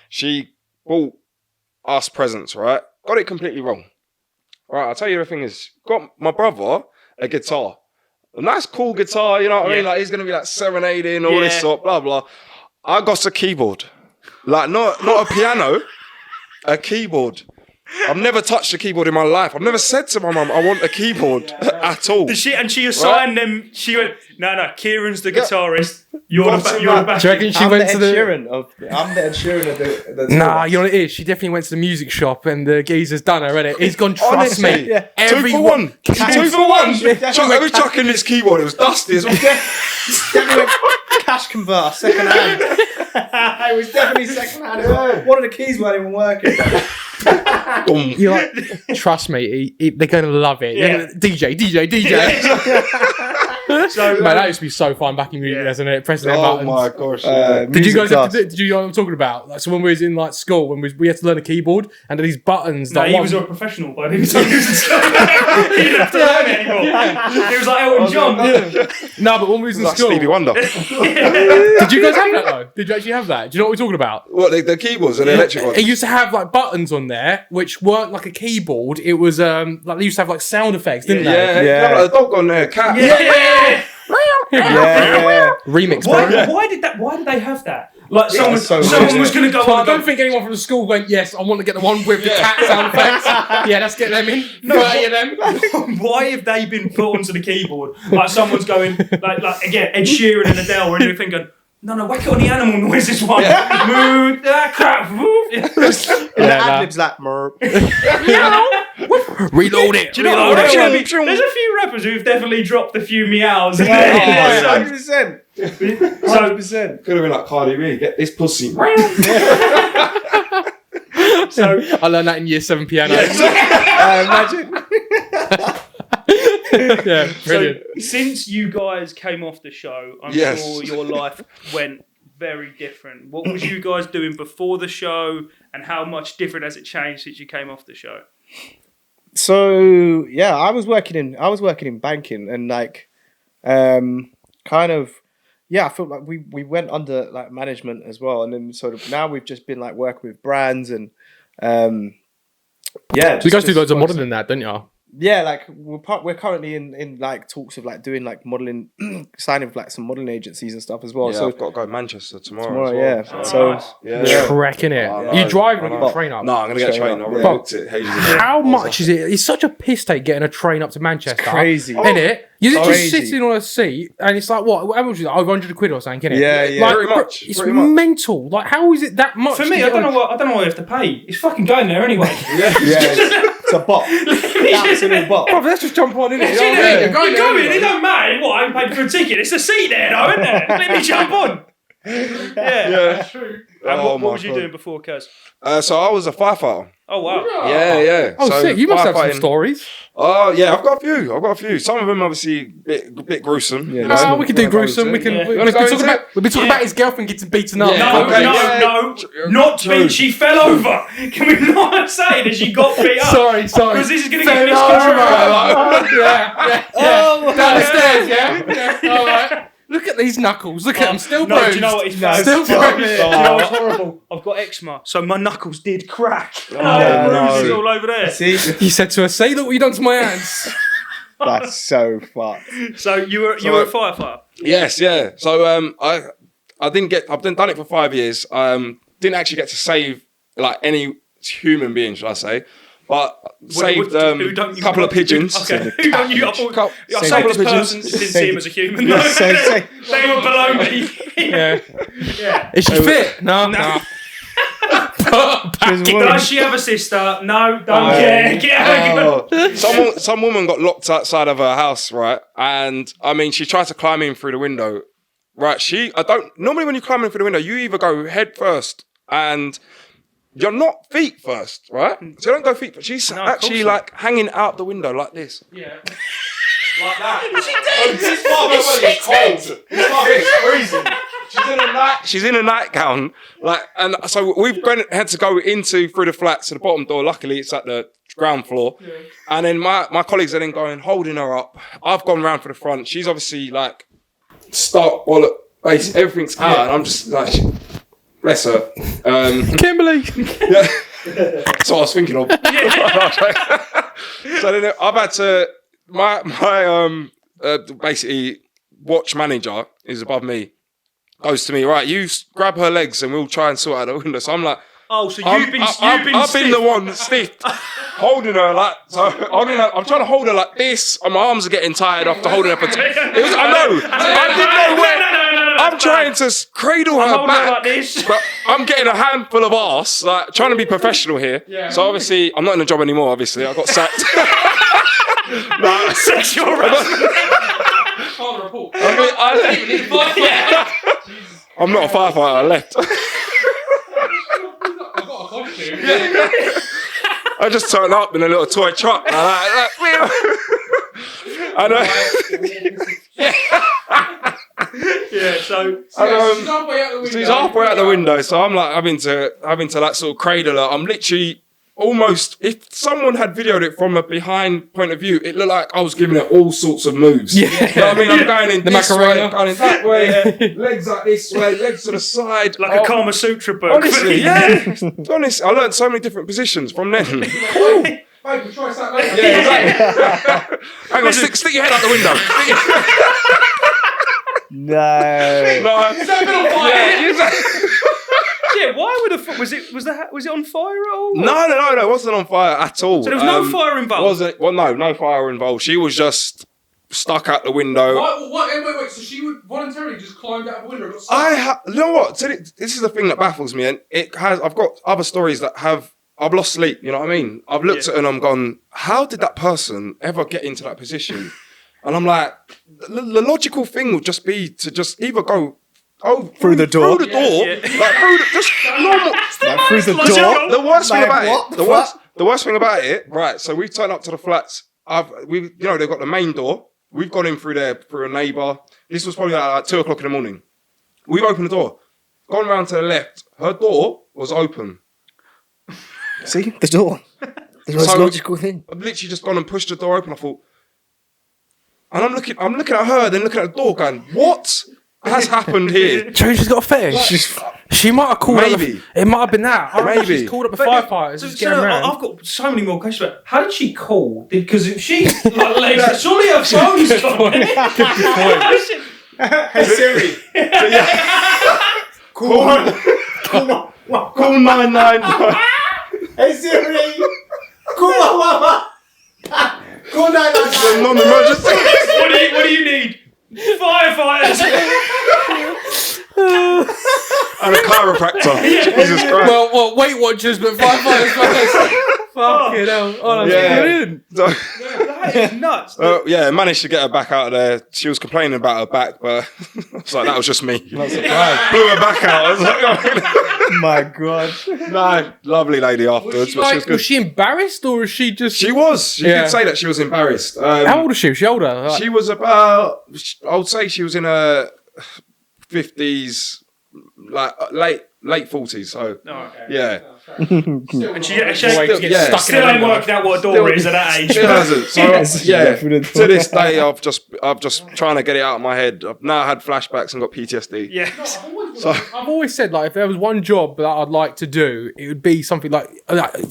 S3: she bought us presents, right? Got it completely wrong. Right, I'll tell you the thing is, got my brother a guitar. A nice cool guitar, you know what I mean? Like he's gonna be like serenading, all this sort, blah blah. I got a keyboard. Like not a piano, a keyboard. I've never touched a keyboard in my life. I've never said to my mum, I want a keyboard at all.
S1: she assigned them. She went, no, Kieron's the guitarist. You're the back.
S2: Do you reckon she
S4: I'm
S2: went
S4: the
S2: to
S4: Ed
S2: the?
S4: Sheeran I'm the Ed Sheeran of the
S2: Nah, you know what it is? She definitely went to the music shop and the geezer's done her, innit? He's gone, trust me.
S4: Yeah.
S3: Two for one.
S4: Definitely
S3: Every chuck in this keyboard, it was dusty as well.
S4: definitely cash converter, second hand. It was definitely second hand. One of the keys weren't even working.
S2: You're like, trust me, they're going to love it.
S1: Yeah.
S2: DJ.
S1: So,
S2: Man, that used to be so fun back in music, isn't it? Pressing their buttons.
S3: my gosh.
S2: Did you guys have to did you know what I'm talking about? Like, so when we was in like school, when we had to learn a keyboard and these buttons.
S1: no,
S2: like,
S1: he was a professional by the time he was in school. He didn't have to learn it anymore. He was like Elton John.
S2: No, but when we was in
S3: like
S2: school,
S3: Stevie Wonder.
S2: did you guys have that though? Did you actually have that? Do you know what we're talking about?
S3: What, the keyboards and the electric ones?
S2: It used to have like buttons on there, which weren't like a keyboard. It was like they used to have like sound effects, didn't they?
S3: Yeah. Like a dog on there, cat.
S1: Yeah.
S2: Remix, bro.
S1: Why did they have that? Like someone
S4: so
S1: was going to go.
S2: I don't think anyone from the school went, yes, I want to get the one with the cat sound effects. Yeah, let's get them in. 30 of them.
S1: Why have they been put onto the keyboard? Like someone's going, like again, Ed Sheeran and Adele, and everything going, no, whack it on the animal noises one. Move that crap.
S4: The ad-libs like,
S2: Reload it.
S1: Do you know what? There's a few rappers who've definitely dropped a few meows.
S4: 100%. 100%.
S3: Could have been like Cardi B, get this pussy.
S1: So
S2: I learned that in year 7 piano.
S4: Imagine.
S2: Yeah, brilliant.
S1: So, since you guys came off the show, I'm
S3: Yes.
S1: sure your life went very different. What was you guys doing before the show, and how much different has it changed since you came off the show?
S4: So yeah, I was working in banking, and like, kind of, yeah, I felt like we went under like management as well, and then sort of now we've just been like working with brands and, yeah.
S2: So you guys do loads of
S4: focusing-
S2: modelling in that, don't you?
S4: Yeah, like we're currently in like talks of like doing like modeling, signing with like some modeling agencies and stuff as well.
S3: Yeah,
S4: so
S3: I've got to go to Manchester tomorrow. as
S4: yeah.
S3: well,
S4: So
S1: Nice.
S3: yeah.
S2: Trekking it.
S3: I
S2: You
S3: know,
S2: driving
S3: I
S2: or
S3: know.
S2: get a train up?
S3: No, I'm gonna get a train. I
S4: Train
S3: already
S4: up,
S3: booked it ages ago.
S2: How much is it? It's such a piss take getting a train up to Manchester.
S4: crazy.
S2: Isn't it? You're just
S4: Crazy.
S2: sitting on a seat and it's like, what? How much is it? Over 100 quid or something, innit?
S4: Yeah, yeah.
S2: Like,
S3: Pretty much,
S2: It's
S3: pretty much.
S2: mental. Like, how is it that much?
S1: For
S2: to
S1: me,
S2: get
S1: I don't
S2: on-
S1: know what you have to pay. It's fucking going there anyway.
S4: Yeah, it's a bot. Absolute bot.
S2: Bro, let's just jump on, innit?
S1: Do you know what I mean?
S2: You're
S1: You're going,
S2: anyway.
S1: it don't matter what I paid for a ticket. It's a seat there, though, isn't there? Let me jump on. Yeah.
S3: Yeah.
S2: True.
S1: And
S3: Oh
S1: what
S3: my
S1: was you
S3: God.
S1: doing before, Kaz?
S3: So I was a firefighter.
S1: Oh wow.
S3: Yeah.
S2: Oh,
S3: so
S2: sick. You must have some
S3: firefighting-
S2: stories.
S3: Oh yeah, I've got a few. Some of them obviously a bit gruesome.
S4: Yeah,
S3: you
S4: that's
S3: know?
S2: Ah, we can do gruesome. We can.
S1: Yeah.
S2: We've
S3: wanna go
S2: been talking
S3: into
S2: about. We've been talking
S1: Yeah.
S2: about his girlfriend getting beaten up.
S3: Yeah.
S1: No,
S3: Okay,
S1: not
S3: True.
S1: when she fell over. Can we not say that she got beat up?
S2: Sorry.
S1: Because this is going to get
S2: Fell over.
S1: misconstrued.
S2: Yeah.
S4: Oh,
S2: Down the stairs. Yeah. All right. Look at these knuckles. Look at them. Still
S1: No,
S2: bruised.
S1: do you know what it's
S2: Still
S1: Do you know
S2: bruised.
S1: what's horrible? I've got eczema, so my knuckles did crack.
S4: no.
S1: Bruises all over there.
S4: see,
S2: He said to her, "Say, look what you done to my hands."
S4: that's so fucked.
S1: So you were a firefighter.
S3: Yes, yeah. So I've done it for 5 years. Didn't actually get to save like any human being, should I say? But saved
S1: who don't
S3: a
S1: you-
S3: couple of pigeons.
S1: Okay, who don't you? I
S3: Couple
S1: saved
S3: of
S1: this
S3: pigeons.
S1: person. Didn't see him as a human.
S4: Yeah,
S1: No,
S4: same.
S1: they were below me.
S2: Yeah.
S1: Yeah.
S2: Is she fit? No.
S1: Does she have a sister? No, don't care. Get out of here.
S3: Some woman got locked outside of her house, right? And I mean, she tried to climb in through the window, right? Normally when you climb in through the window, you either go head first and you're not feet first, right? So you don't go feet first. She's
S1: No, of
S3: actually
S1: course
S3: like hanging out the window like this.
S2: Yeah.
S3: Like that. This part of her body is cold. This part of it is freezing. She's in a nightgown, like, and so had to go through the flats to the bottom door. Luckily, it's at the ground floor, and then my colleagues are then going holding her up. I've gone round for the front. She's obviously like stark bollock base. Everything's out, and I'm just like, bless her.
S2: Kimberly.
S3: Yeah. That's what I was thinking of. So then I've had to my basically watch manager is above me. Goes to me, right? You grab her legs and we'll try and sort out the window. So I'm like,
S1: Oh, so
S3: I've been the one stiff, holding her like. So I'm trying to hold her like this, and my arms are getting tired after holding her for. I know. I didn't know where. I'm trying to cradle her
S1: holding her
S3: back,
S1: like this.
S3: but I'm getting a handful of arse, like trying to be professional here.
S2: Yeah.
S3: So obviously, I'm not in the job anymore. Obviously, I got sacked.
S1: Sexual harassment.
S2: Can't report.
S3: I'm not a firefighter. I left.
S2: I've got a costume.
S3: I just turned up in a little toy truck.
S1: Yeah, so
S2: She's halfway out the window.
S3: She's halfway out the window, so I'm like having to like sort of cradle her. I'm literally almost, if someone had videoed it from a behind point of view, it looked like I was giving it all sorts of moves.
S2: Yeah.
S3: You know what I mean? I'm going in
S2: The
S3: this
S2: Macarena.
S3: way, going in that way, legs like this way, legs to the side.
S1: like a Kama Sutra book.
S3: Honestly, yeah. Honestly, I learned so many different positions from then.
S2: Babe, we'll try something later.
S3: Yeah, exactly. Hang on, stick your head out the window.
S4: No.
S3: No,
S2: Is that a bit on fire?
S3: yeah, exactly.
S1: Yeah, why would a was it on fire at all?
S3: No, it wasn't on fire at all.
S1: So there was no fire involved.
S3: Wasn't? Well, no fire involved. She was just stuck out the window.
S2: Wait. So she would voluntarily just climbed out the window and got stuck?
S3: You know what? This is the thing that baffles me, and I've got other stories that I've lost sleep. You know what I mean? I've looked at it and I'm gone, how did that person ever get into that position? And I'm like, the logical thing would just be to just either go
S4: through the door.
S3: Through the door.
S1: Yeah.
S3: Like through the, just normal.
S4: Like, through the door.
S3: The worst thing about
S4: what
S3: it,
S4: the
S3: the worst thing about it, right, so we turn up to the flats. They've got the main door. We've gone in through there, through a neighbour. This was probably like 2 o'clock in the morning. We've opened the door. Gone round to the left. Her door was open.
S4: See? The door. The most logical thing.
S3: I've literally just gone and pushed the door open. I thought, and I'm looking at her, then looking at the door, going, what has happened here?
S2: Do you think she's got a fetish? She might have called
S3: Maybe.
S2: it might have been that. I reckon
S3: Maybe.
S2: she's called up the firefighters.
S1: I've got so many more questions. But how did she call? Because if she's like late, surely her phone's gone.
S3: Hey Siri. Call 999.
S4: Hey Siri. Call mama. Call 999.
S3: Non-emergency.
S1: What do you need? Firefighters.
S3: And a chiropractor. Jesus Christ.
S2: Well, Weight Watchers, but firefighters first. Fucking hell. Oh, that's brilliant.
S3: So,
S1: That is nuts.
S3: yeah, managed to get her back out of there. She was complaining about her back, but it's like, that was just me.
S4: Not surprised.
S3: Blew her back out. I was like,
S4: My God.
S3: no, lovely lady afterwards, but she was good.
S2: Was she embarrassed or is she just...
S3: She was. She
S2: Yeah.
S3: did say that she was embarrassed.
S2: How old is she? Was she older? Like,
S3: She was about, I would say she was in her 50s, like late 40s. So, yeah.
S1: And she
S2: yeah.
S1: still ain't working out what a door
S3: Still-
S1: is at that age.
S3: Still hasn't. So,
S4: Yes,
S3: yeah.
S4: definitely.
S3: To this day, I've just trying to get it out of my head. I've now had flashbacks and got PTSD.
S1: Yeah.
S3: So,
S2: I've always said, like, if there was one job that I'd like to do, it would be something like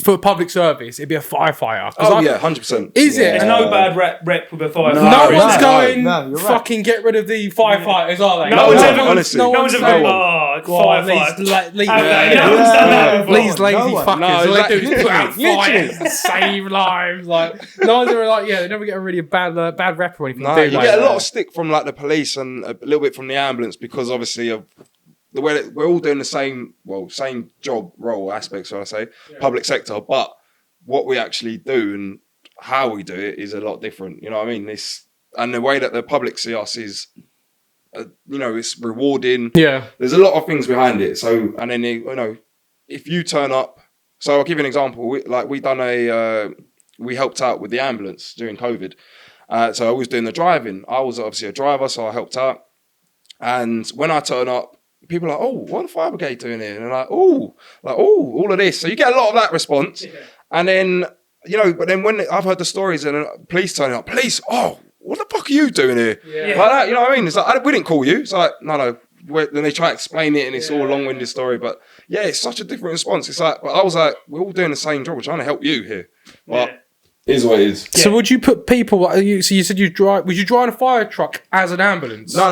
S2: for public service, it'd be a firefighter. 'Cause
S3: 100%.
S2: Is it?
S1: There's no bad rep with a firefighter.
S2: No
S3: No,
S2: one's
S3: no,
S2: going,
S4: no, you're right.
S2: fucking get rid of the firefighters, are they?
S1: No one's ever-
S3: honestly.
S1: No one's ever
S2: saying,
S1: gone,
S2: "Go on,
S1: firefighter.
S2: these la- leave-
S1: Have they?
S2: yeah.
S1: No one's done that before.
S2: These lazy
S4: No one.
S2: fuckers.
S3: No,
S2: All they do is put out
S4: literally.
S2: fires and save lives. Like, no one's ever like, yeah, they never get a really bad rep or anything.
S3: No,
S2: do
S3: you
S2: they?
S3: get a lot of stick from like the police and a little bit from the ambulance because obviously of the way that we're all doing the same job role aspects, so I say, public sector, but what we actually do and how we do it is a lot different. You know what I mean? And the way that the public see us is, it's rewarding.
S2: Yeah.
S3: There's a lot of things behind it. So, and then if you turn up, so I'll give you an example. We helped out with the ambulance during COVID. So I was doing the driving. I was obviously a driver, so I helped out. And when I turn up, people are like, "Oh, what the fire brigade doing here?" And they're like, "Oh, all of this." So you get a lot of that response. Yeah. And then, but then when I've heard the stories and police turning up, oh, what the fuck are you doing here? Yeah. Like that, you know what I mean? It's like, we didn't call you. It's like, no. Then they try to explain it and it's all a long-winded story. But yeah, it's such a different response. It's like, but I was like, we're all doing the same job. We're trying to help you here. But it is what it is.
S2: So would you put people? So you said you drive. Was you driving a fire truck as an ambulance?
S3: No.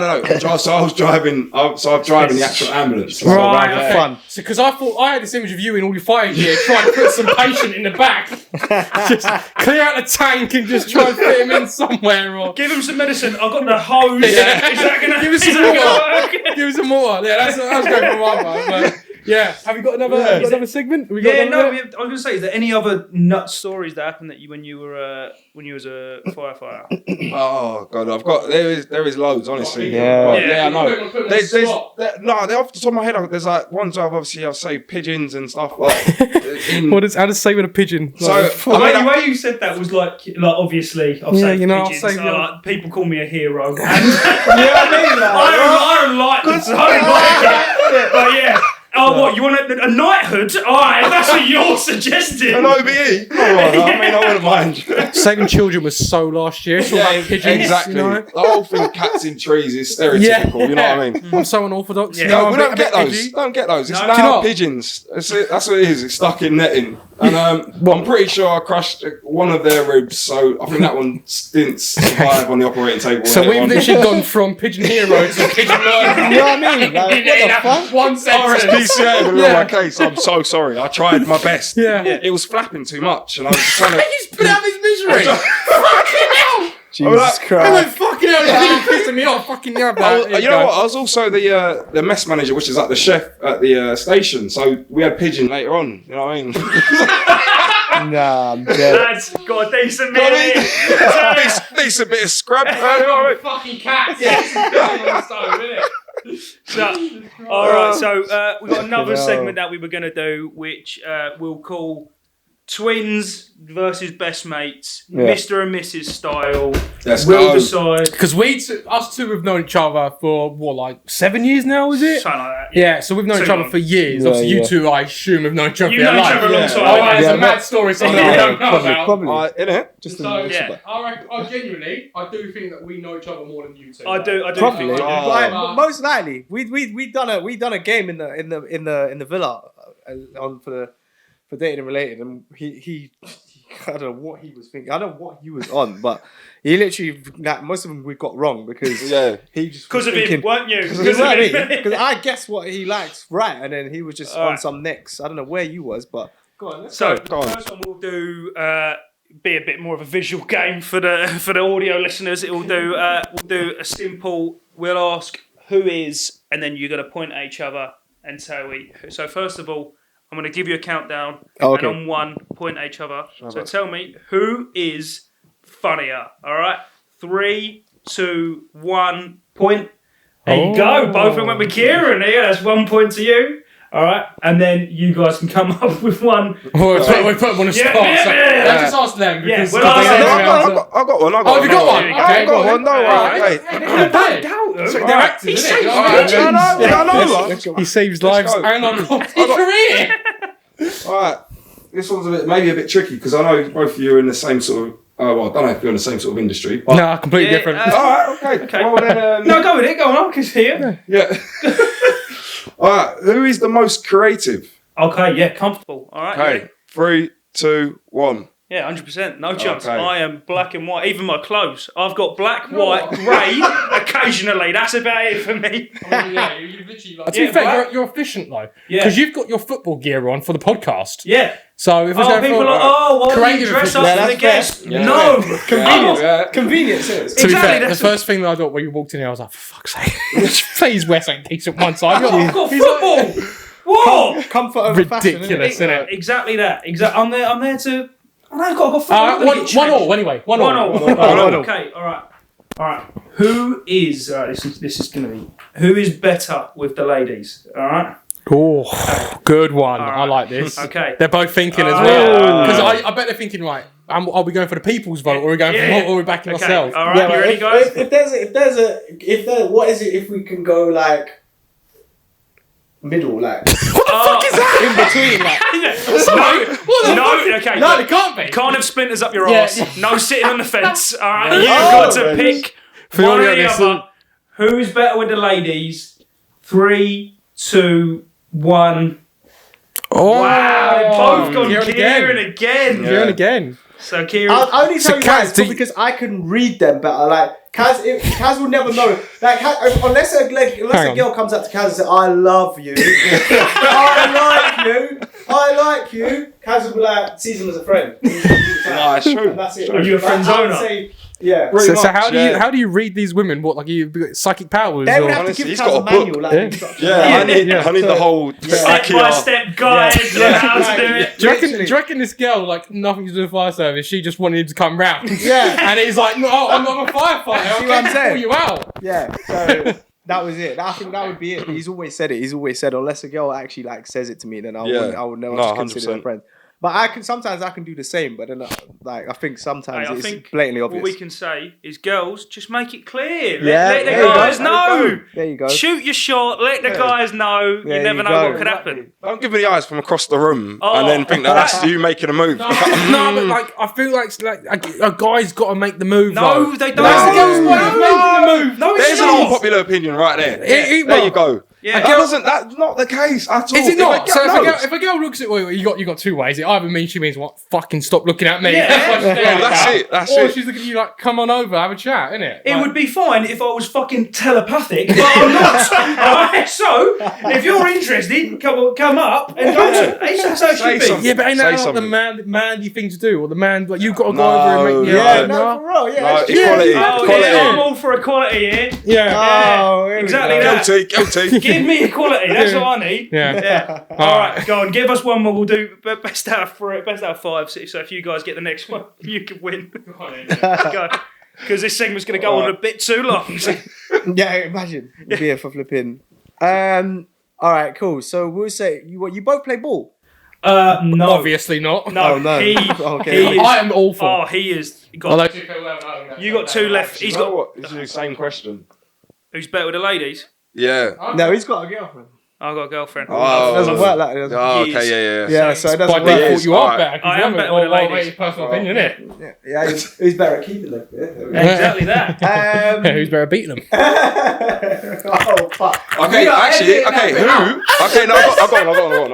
S3: So I was driving. I'm driving the actual ambulance.
S2: Right. Okay.
S4: Fun.
S2: So because I thought I had this image of you in all your fire gear trying to put some patient in the back, just clear out the tank and just try and fit him in somewhere, or
S1: Give him some medicine. I've got the hose.
S2: Yeah.
S1: Is that gonna
S2: give us some water. Give us some water. Yeah, that's going for my mind. But yeah, have you got another segment? We got
S1: I
S2: another
S1: was going to say, is there any other nut stories that happened that you when you was a firefighter?
S3: Oh god, there is loads, honestly.
S4: Yeah.
S3: I know.
S2: Put
S3: There's off the top of my head, there's like ones I'll say pigeons and stuff like.
S2: how does say with a pigeon?
S3: So
S1: The way you said that was like obviously I've saved
S2: I'll
S1: pigeons.
S2: save you.
S1: Like, people call me a hero. And
S4: I
S1: I don't like this. I don't like it. But yeah. Oh, what? You want a knighthood? Alright, that's what you're suggesting.
S3: an OBE. I wouldn't mind.
S2: Saving children was so last year. It's all about pigeons.
S3: Exactly.
S2: You know?
S3: The whole thing, cats in trees, is stereotypical. You know what I mean?
S2: I'm so unorthodox.
S1: Yeah.
S2: You know,
S3: No,
S2: I'm
S3: we
S2: a
S3: don't
S2: bit
S3: get those.
S2: edgy.
S3: Don't get those. It's
S1: No.
S3: now
S2: Do you not?
S3: pigeons. That's what it is. It's stuck in netting. And I'm pretty sure I crushed one of their ribs, so I think that one didn't survive on the operating table.
S2: So
S3: later
S2: we've
S3: on.
S2: literally gone from pigeon hero to pigeon murder.
S4: You know what I mean? Like, what the fuck?
S2: One sentence.
S3: RSPCA with
S2: Yeah.
S3: my case. I'm so sorry. I tried my best.
S2: Yeah.
S3: It was flapping too much, and I was just trying to.
S2: He's put out his misery. Fucking hell.
S4: Jesus
S2: I
S4: Christ.
S2: went, fucking hell. He's pissing me off. Fucking hell.
S3: You know what? I was also the mess manager, which is like the chef at the station. So we had pigeon later on. You know what I mean?
S4: Nah, I'm dead.
S1: That's got a decent meal.
S3: taste a bit of scrub.
S2: Fucking cats.
S1: So, all right. So we've got another segment that we were going to do, which we'll call Twins versus Best Mates, Mr. and Mrs. style. We'll decide.
S2: Because us two have known each other for, like 7 years now, is it?
S1: Something like that.
S2: Yeah, so we've known each other for years.
S4: Yeah,
S2: Obviously, you two, I assume, have known each other for
S1: You've known each other a long time.
S2: It's a mad story, something we don't know about.
S4: Probably.
S3: Innit?
S4: Just
S2: I genuinely, I do think that we know each other more than you two.
S1: I do.
S4: Probably.
S1: Think
S4: Like, most likely, we done a game in the villa for dating and related, and he I don't know what he was thinking. I don't know what he was on, but he literally most of them we got wrong because he just
S1: because of him, weren't you?
S4: Because I guessed what he likes right, and then he was just on some next. I don't know where you was, but go on. Let's go.
S1: The first one we'll do be a bit more of a visual game for the audio listeners. It will do we'll do a simple. We'll ask who is, and then you're going to point at each other and tell we. So first of all, I'm going to give you a countdown, and on one, point at each other. So tell me, who is funnier? All right? 3, 2, 1, point. There you go. Both of them went with Kieron here. That's 1 point to you. All right? And then you guys can come up with one.
S2: We put them on the spot. Let's just ask them. Because
S3: I've got one.
S2: Oh, have you got one?
S3: Okay, I've got one. No, right.
S2: Don't doubt them. They're actors, isn't it?
S3: I know.
S2: He saves lives and our career.
S3: Alright, this one's maybe a bit tricky because I know both of you are in the same sort of. Well, I don't know if you're in the same sort of industry. But...
S2: No, completely different.
S3: Alright, okay. Well, then,
S1: no, go with it. Go on, because here.
S3: Yeah. Alright, who is the most creative?
S1: Okay, yeah, comfortable. Alright.
S3: Okay, 3, 2, 1.
S1: Yeah, 100%. No chance.
S3: Okay.
S1: I am black and white. Even my clothes. I've got black, white, grey occasionally. That's about it for me.
S2: You literally like... To be fair, you're efficient though. Yeah. Because you've got your football gear on for the podcast.
S1: Yeah.
S2: So if it's going
S1: people
S2: for...
S1: why do you dress up for the guest?
S3: Yeah.
S1: No.
S4: Convenience. Convenience.
S2: To be fair, the first thing that I thought when you walked in here, I was like, for fuck's sake. Please wear something decent one side.
S1: I've got football. What?
S4: Comfort over fashion.
S2: Ridiculous, isn't it?
S1: Exactly that. I'm there to... I've got football.
S2: One all, anyway. One all.
S1: Okay, all right. Who is... this is going to be... Who is better with the ladies? All right?
S2: Oh, good one.
S1: Right.
S2: I like this.
S1: Okay.
S2: They're both thinking as well. Because I bet they're thinking, right, are we going for the people's vote or are we going for, or are we backing ourselves?
S1: All right, you ready, guys?
S4: What is it if we can go like middle, like
S2: What the fuck is that?
S4: in between, like
S1: okay.
S2: No, it can't be.
S1: Can't have splinters up your arse. No sitting on the fence. All right, you've
S4: Oh,
S1: got to pick one or the other. Who's better with the ladies? 3, 2, 1.
S2: Oh,
S1: Wow, they've both gone
S2: Kieron
S1: again.
S2: Kieron again.
S1: So Kieron.
S4: I'll only tell you why,
S2: Kaz,
S4: it's because I can read them better. Like Kaz will never know. Like unless a girl comes up to Kaz and says, "I love you," I like you. Kaz will be like, sees him as a friend.
S3: Nah, it's true.
S4: That's it.
S1: Are you a friend owner?
S4: Yeah.
S2: So how do you read these women? What, like you psychic powers?
S4: They would
S2: Or?
S4: have
S3: Honestly,
S4: to
S3: he's
S4: give Kaz
S3: got
S4: a
S3: a
S4: manual.
S3: book.
S4: Like,
S3: I need the whole
S1: Step-by-step guide on how to do it.
S2: Do you reckon this girl, like, nothing to do with fire service, she just wanted him to come round?
S4: Yeah.
S2: And he's like, no, I'm not a firefighter.
S4: See what I'm saying?
S2: Pull you out.
S4: Yeah. So that was it. I think that would be it. He's always said it. Unless a girl actually like says it to me, then I would never consider her a friend. But sometimes I can do the same, but then I think sometimes it's blatantly obvious.
S1: What we can say is, girls, just make it clear.
S4: Yeah,
S1: let the guys know.
S4: There you go.
S1: Shoot your shot. Let the guys know.
S4: There
S1: you never
S4: you
S1: know
S4: go.
S1: what could happen.
S3: Don't give me the eyes from across the room and then think that's you making a move.
S2: No, but like I feel like a guy's got to make the move.
S1: No,
S2: though.
S1: they don't.
S2: That's the girl's way of making the move.
S1: No,
S3: There's an unpopular opinion right there. There you go.
S1: Yeah.
S3: That's not the case at all.
S2: Is it not? So
S3: knows.
S2: if a girl looks at you got two ways. It either means she means what? Fucking stop looking at me.
S1: Yeah.
S3: That's
S2: or
S3: it.
S2: she's looking at you like, come on over, have a chat, innit?
S1: It would be fine if I was fucking telepathic, but I'm not. Alright, so if you're interested, come up and go to. That's how it should be.
S3: something.
S2: Yeah, but ain't that
S3: Say
S2: like the
S3: something.
S2: manly thing to do, or the man like you've got to go over and make
S4: For real, yeah.
S3: No,
S4: That's
S3: equality.
S1: Oh,
S3: Equality.
S1: yeah, I'm all for equality here.
S2: Yeah.
S4: Oh, here we
S1: exactly
S4: go.
S1: that.
S3: Guilty.
S1: Give me equality. That's what I need.
S2: Yeah.
S1: All right, go on. Give us one more. We'll do best out of 3, best out of 5. So if you guys get the next one, you can win. Go on. because this segment's going to go on a bit too long.
S4: Yeah, imagine. It'd be for flipping. All right, cool. So we'll say you both play ball.
S1: No,
S2: Obviously not.
S1: no.
S4: Oh, no.
S1: He
S4: Okay.
S1: is,
S2: I am awful.
S1: Oh, he is. You got two left. He's got.
S3: what? This is the same question.
S1: Who's better with the ladies?
S3: Yeah.
S4: No, he's got a girlfriend.
S1: I've got a girlfriend.
S3: Oh.
S4: It doesn't work like that.
S3: Oh,
S1: Years.
S3: okay,
S4: Yeah, so it doesn't
S2: By
S4: work.
S2: default, you are
S3: Alright.
S2: better.
S1: I am better with the ladies.
S2: Personal opinion, innit?
S4: Yeah, he's better at keeping them.
S1: Exactly that.
S2: Who's better at beating them?
S4: Oh fuck.
S3: Okay, actually, okay, who? Okay, no, I got one.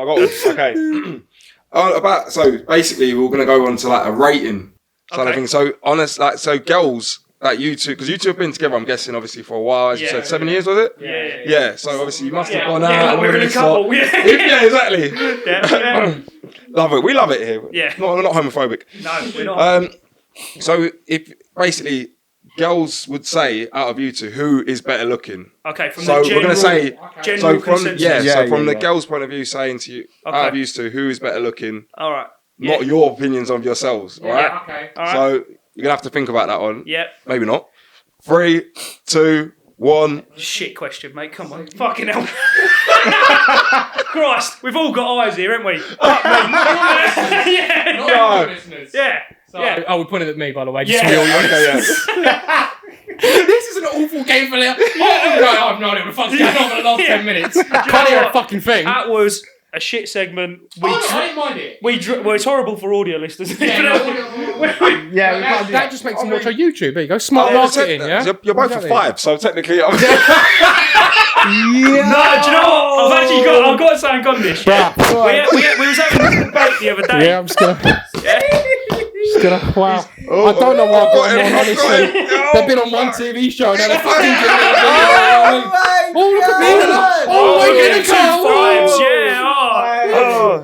S3: Okay. So basically, we're gonna go on to like a rating side of things. So honest, like, so girls. Like you two, because you two have been together, I'm guessing, obviously, for a while. As you said, 7 years, was it?
S1: Yeah.
S3: So obviously, you must have gone out.
S1: Yeah, we're in a couple.
S3: Yeah, exactly.
S1: Yeah.
S3: Love it. We love it here.
S1: Yeah.
S3: We're not homophobic.
S1: No, we're not.
S3: So if basically girls would say out of you two, who is better looking?
S1: Okay, from
S3: So
S1: the general,
S3: we're gonna say
S1: general
S3: so from
S1: consensus.
S3: from the girls' point of view, saying to you out of you two, who is better looking?
S1: All right.
S3: Not your opinions of yourselves. All right.
S1: Yeah, okay. All right.
S3: So you're gonna have to think about that one.
S1: Yep.
S3: Maybe not. 3, 2, 1.
S1: Shit question, mate. Come on. Fucking hell. Christ, we've all got eyes here, haven't we? Fuck me. Yeah.
S3: No.
S1: Yeah.
S2: So,
S1: Yeah.
S2: I would point it at me, by the way.
S1: Yeah.
S2: Just to be all
S3: Okay, yeah.
S2: This is an awful game for Leo. I have no idea what the fuck's going on for the last 10 minutes. Can't hear a fucking thing.
S1: That was a shit segment.
S2: I didn't mind it.
S1: Well, it's horrible for audio listeners.
S4: Yeah, we can't do
S2: That just makes them watch our YouTube. There you go. Smart marketing, yeah?
S3: You're both at 5, so technically.
S1: No, do you know what? I've got something on this. Yeah? We was having this debate the other day.
S2: Yeah, I'm just gonna. Wow.
S3: Oh,
S2: I don't know why I've got them on,
S3: got
S2: honestly.
S3: it.
S2: They've been on one TV show and now they're fucking doing it. Oh, look at me. Oh, my
S1: Yeah,
S2: goodness.
S1: 2 5s,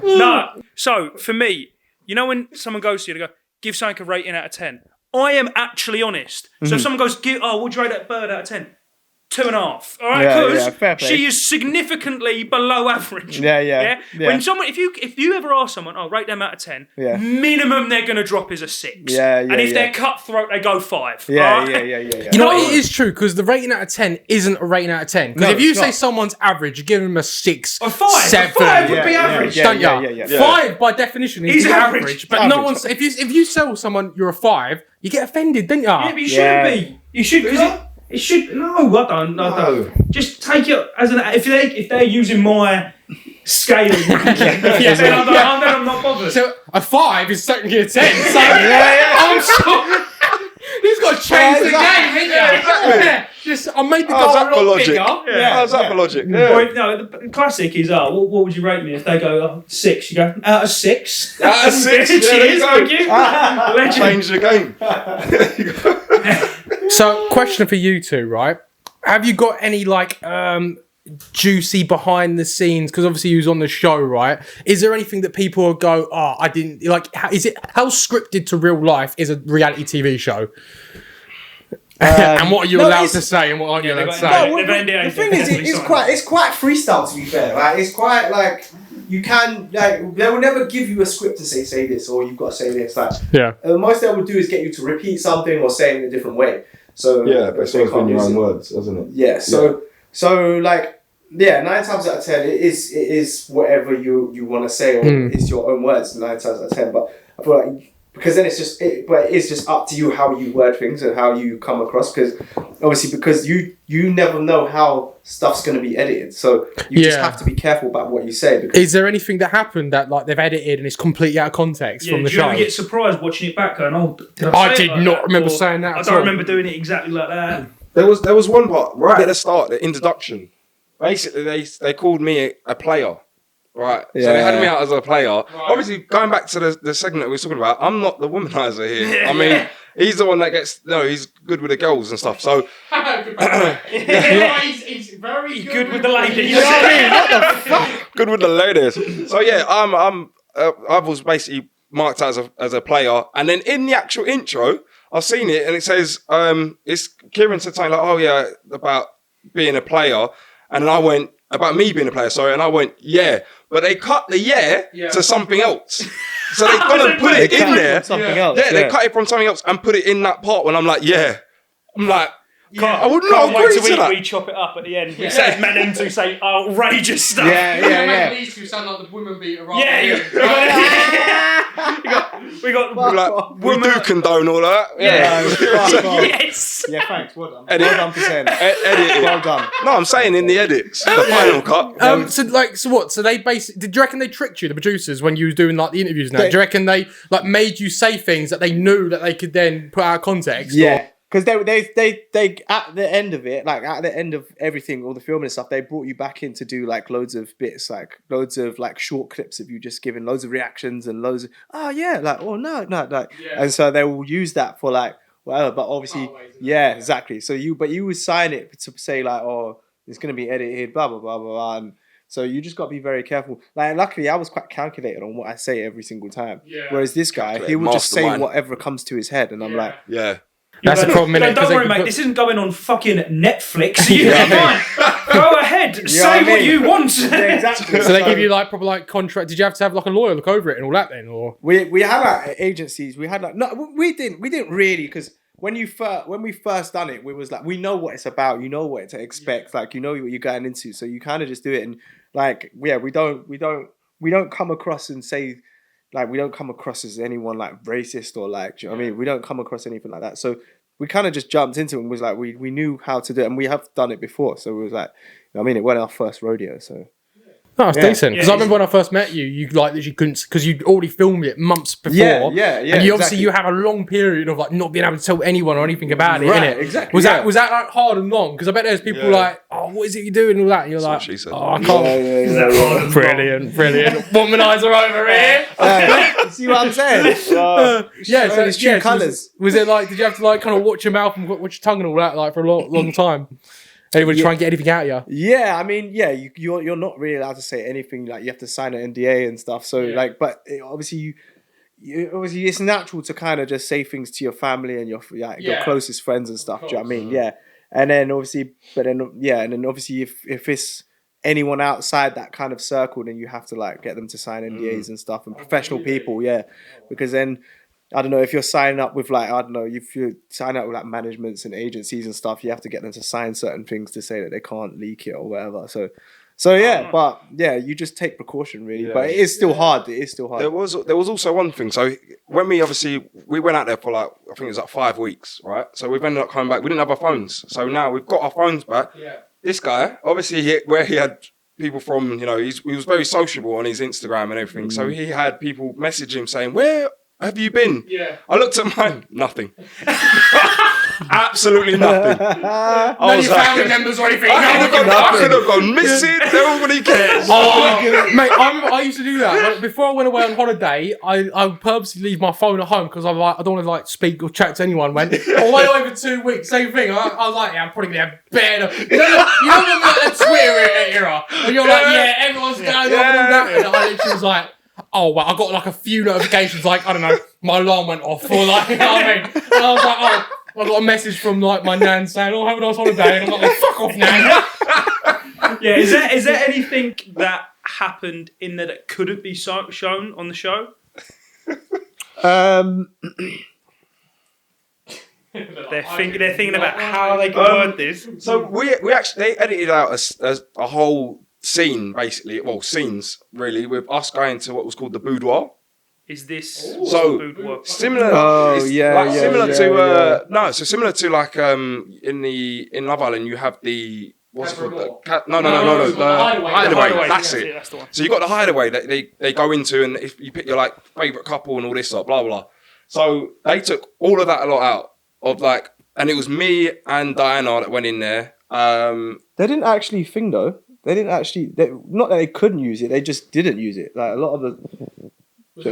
S1: yeah. No, so for me, you know when someone goes to you, they go, give something a rating out of 10. I am actually honest. So if someone goes, what would you rate that bird out of 10? 2.5. All right, because she is significantly below average.
S4: Yeah.
S1: When someone, if you ever ask someone, rate them out of 10, minimum they're gonna drop is a 6. And if they're cutthroat, they go 5.
S4: Yeah.
S2: You know what? It is true because the rating out of 10 isn't a rating out of 10. Because if you say someone's average, you give them a 6,
S1: a 5.
S2: 7.
S1: A 5 would be average,
S2: don't you? 5 by definition is the average. But no one's. If you sell someone you're a 5, you get offended, don't you?
S1: Yeah, but you shouldn't be. You should because it should. No, I don't. Just take it as an. If they're using my scaling, then I'm not bothered.
S2: So a 5 is technically a 10. So I'm sorry. He's got to change the game, ain't you? Just I made the goal a lot bigger.
S3: How's that for logic?
S1: Or, no, the classic is, what would you rate me? If they go 6, you go out of 6.
S3: Out of 6.
S1: Cheers, thank you. Legend.
S3: Change the game.
S2: So, question for you two, right? Have you got any juicy behind the scenes? Because obviously you was on the show, right? Is there anything that people go, I didn't like? Is it how scripted to real life is a reality TV show? And what are you allowed to say and what aren't you allowed to say?
S4: The thing is, it's quite freestyle, to be fair. Right? It's quite like you can they will never give you a script to say this or you've got to say this. Most they will do is get you to repeat something or say it in a different way. So
S3: but it's always been your own words, hasn't it?
S4: Yeah. So 9 times out of 10 it is whatever you want to say or it's your own words 9 times out of 10. But I feel like because then it's just up to you how you word things and how you come across. Because obviously, because you never know how stuff's going to be edited, so you just have to be careful about what you say. Because
S2: is there anything that happened that they've edited and it's completely out of context from the show?
S1: Do you ever get surprised watching it back going,
S2: I did not remember saying that.
S1: I don't remember doing it exactly like that.
S3: There was one part right at the start, the introduction. Basically, they called me a player. Right, so they had me out as a player. Right. Obviously, going back to the segment that we were talking about, I'm not the womanizer here. I mean, he's the one that gets, he's good with the girls and stuff. So,
S1: he's very good with the ladies.
S4: You know what I mean? What the fuck?
S3: Good with the ladies. So yeah, I was basically marked out as a player, and then in the actual intro, I've seen it, and it says, it's Kieron said something like, about being a player, and then I went, about me being a player, sorry, and I went, but they cut the to something else. So they kind of put it in there.
S4: Something else.
S3: Yeah, they cut it from something else and put it in that part when I'm like, I'm like,
S1: I
S3: would not
S1: can't wait
S3: agree
S1: till
S3: to that.
S1: we chop it up at the end. We say man them two say outrageous stuff.
S4: Yeah.
S2: These two sound like the women beater.
S1: We got
S3: Like, we do condone all that.
S1: yes.
S4: Yeah, thanks. Well done.
S3: Edit.
S4: Well done, percent.
S3: Edit it.
S4: Well done.
S3: No, I'm saying in the edits, the final cut.
S2: So what? So they basically, did you reckon they tricked you, the producers, when you was doing like the interviews and that? Do you reckon they like made you say things that they knew that they could then put out of context?
S4: Yeah. Because they at the end of it, like at the end of everything, all the filming and stuff, they brought you back in to do like loads of bits, like loads of like short clips of you just giving loads of reactions and loads of and so they will use that for like whatever. But obviously, exactly. So you would sign it to say like, oh, it's gonna be edited, blah blah blah blah blah. And so you just got to be very careful. Like, luckily, I was quite calculated on what I say every single time. Yeah. Whereas this guy, he would just say whatever comes to his head, and I'm like,
S2: That's the problem, innit?
S1: Don't worry, mate. This isn't going on fucking Netflix. Go ahead. Say what you want.
S4: Exactly.
S2: So they give you like proper like contract. Did you have to have like a lawyer look over it and all that then, or
S4: we had like agencies. We had like we didn't really, because when we first done it, we was like, we know what it's about. You know what to expect. Like, you know what you're going into. So you kind of just do it, and like we don't come across and say. Like, we don't come across as anyone like racist or like, do you know what I mean? We don't come across anything like that. So we kind of just jumped into it and was like, we knew how to do it, and we have done it before. So it was like, you know what I mean? It wasn't our first rodeo. So.
S2: No, it's decent. Because I remember when I first met you, you like literally couldn't, because you'd already filmed it months before.
S4: Yeah.
S2: And you obviously you have a long period of like not being able to tell anyone or anything about it, innit?
S4: Exactly.
S2: Was that like hard and long? Because I bet there's people like, oh, what is it you're doing and all that, and you're like, oh, I can't. Brilliant. Womanizer over here.
S4: See what I'm saying?
S2: So
S4: it's true colours.
S2: Was it like, did you have to like kind of watch your mouth and watch your tongue and all that like for a long time? Anybody try and get anything out of you?
S4: Yeah, I mean, you're not really allowed to say anything. Like, you have to sign an NDA and stuff. So like, but obviously obviously it's natural to kind of just say things to your family and your closest friends and stuff. Do you know what I mean? Yeah, and then obviously, if it's anyone outside that kind of circle, then you have to like get them to sign NDAs and stuff, and professional people. Yeah, because then. I don't know, if you're signing up with like, if you're signing up with like managements and agencies and stuff, you have to get them to sign certain things to say that they can't leak it or whatever. So you just take precaution really, but it is still hard. There
S3: was also one thing. So when we went out there for like, I think it was like 5 weeks, right? So we've ended up coming back. We didn't have our phones. So now we've got our phones back. Yeah. This guy, obviously where he had people from, he was very sociable on his Instagram and everything. So he had people message him saying, "Where have you been?" Yeah. I looked at mine, nothing. Absolutely nothing.
S2: None of your family members or anything.
S3: I could have gone missing. Nobody cares.
S2: Mate, I used to do that. Like, before I went away on holiday, I would purposely leave my phone at home because I'm like, I don't want to like speak or chat to anyone. Went away over 2 weeks, same thing. I was like, I'm probably gonna have better. You know when like the Twitter era, and you're like, everyone's going on and all that, and I literally was like. Oh, well, I got like a few notifications, like, I don't know, my alarm went off, or like, you know what I mean? And I was like, I got a message from like my nan saying, have a nice holiday, and I'm like, fuck off, nan.
S1: Yeah, is there anything that happened in there that couldn't be shown on the show? They're thinking about how they can word this.
S3: So we actually, they edited out a whole scene, basically, scenes really, with us going to what was called the boudoir.
S1: Is this
S3: similar? Similar to like in Love Island, you have the what's it called? No, the hideaway. That's it. That's the one. So you got the hideaway that they go into, and if you pick your like favorite couple and all this stuff, blah blah. So they took all of that a lot out of like, and it was me and Diana that went in there.
S4: They didn't actually think though. They didn't actually. Not that they couldn't use it. They just didn't use it. Like a lot of the. And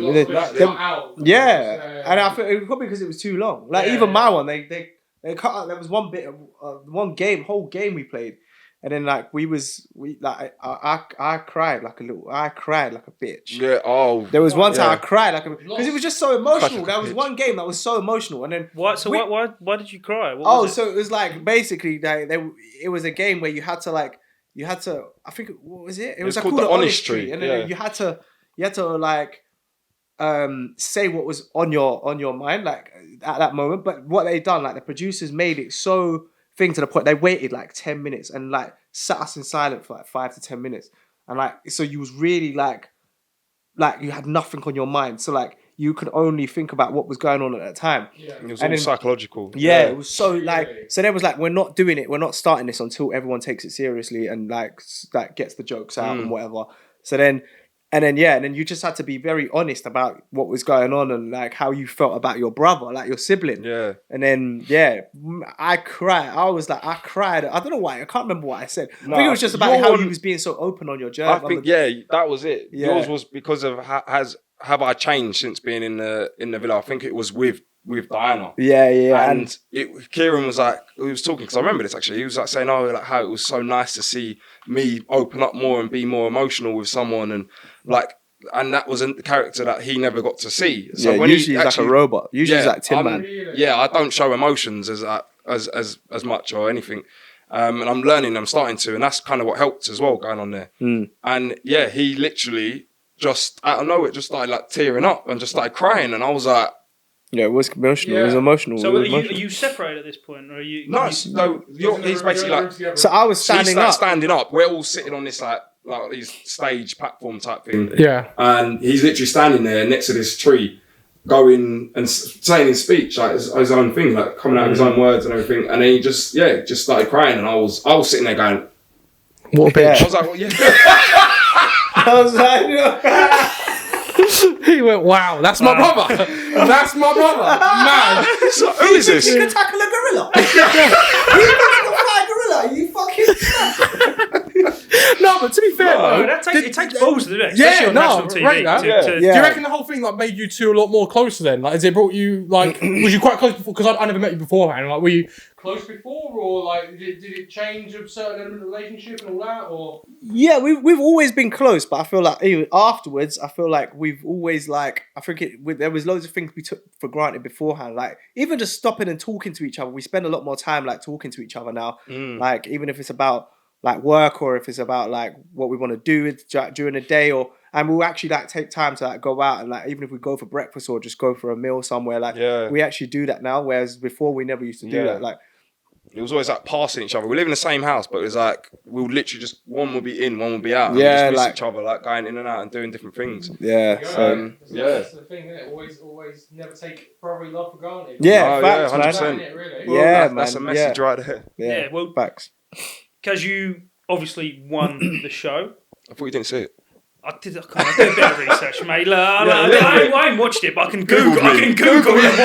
S4: I think it was probably because it was too long. Like even my one, they cut out. There was one bit of whole game we played, and then like I cried like a bitch.
S3: Yeah. Oh.
S4: There was one time I cried because it was just so emotional. There was one game that was so emotional, and then
S1: what? So why did you cry?
S4: So it was like basically it was a game where you had to. I think what was it? It was called the Honest Tree, and then you had to like. say what was on your mind, like at that moment. But what they done, like the producers made it so thing to the point they waited like 10 minutes and like sat us in silence for like 5 to 10 minutes, and like so you was really like you had nothing on your mind, so like you could only think about what was going on at that time.
S3: It was all psychological.
S4: Yeah, it was so like so. There was like we're not starting this until everyone takes it seriously and like gets the jokes out and whatever. So then. And then you just had to be very honest about what was going on and like how you felt about your brother, like your sibling.
S3: Yeah.
S4: And then I cried. I cried. I don't know why. I can't remember what I said. I think it was just about how you was being so open on your journey.
S3: I think that was it. Yeah. Yours was because of have I changed since being in the villa. I think it was with Diana.
S4: Yeah.
S3: And Kieron was like, he was talking, because I remember this actually, he was like saying, like how it was so nice to see me open up more and be more emotional with someone, and like, and that was a character that he never got to see. So when
S4: usually he's like a robot. Usually he's like Tin Man.
S3: Yeah, I don't show emotions as much or anything. And I'm learning, I'm starting to, and that's kind of what helped as well going on there. And yeah, he literally just out of nowhere just started like tearing up and just started crying, and I was like,
S4: yeah, it was emotional. Yeah. It was emotional.
S1: So are you separated at this point, or are you?
S3: No, he's basically like.
S4: So I was standing up.
S3: Standing up. We're all sitting on this like these stage platform type thing.
S2: Yeah.
S3: And he's literally standing there next to this tree, going and saying his speech, like his own thing, like coming out of his own words and everything. And then he just started crying, and I was sitting there going,
S2: "What a bitch!"
S3: I was like, "Well, yeah."
S4: I was like.
S2: He went, "Wow, that's my brother. That's my brother, man."
S3: So, who is this?
S4: You can tackle a gorilla. You can fly a gorilla. You fucking.
S2: No, but to be fair, though,
S1: it takes balls to do it.
S2: Yeah,
S1: on national TV.
S2: Do you reckon the whole thing like made you two a lot more closer then? Like, has it brought you like? Was you quite close before? Because I never met you beforehand. Like, were you close before, or like did it change a certain element of the relationship and all that, or?
S4: Yeah, we've always been close, but I feel like even afterwards, I feel like we've always like I think there was loads of things we took for granted beforehand, like even just stopping and talking to each other. We spend a lot more time like talking to each other now, like even if it's about like work or if it's about like what we want to do during the day, and we'll actually like take time to like go out and like even if we go for breakfast or just go for a meal somewhere, like we actually do that now, whereas before we never used to do that. Like
S3: it was always like passing each other. We live in the same house, but it was like we'll literally just one will be in, one will be out. And
S4: yeah,
S3: we just miss each other, like going in and out and doing different things.
S4: Yeah,
S2: that's the thing, isn't it? Always never take brotherly love for granted.
S4: Yeah, facts,
S3: 100%.
S2: Really.
S4: Well, yeah,
S3: that's a message right there.
S4: Yeah,
S1: well,
S4: facts.
S1: Because you obviously won the show.
S3: I thought you didn't see it.
S1: I did a bit of research, mate. I haven't watched it, but I can Google it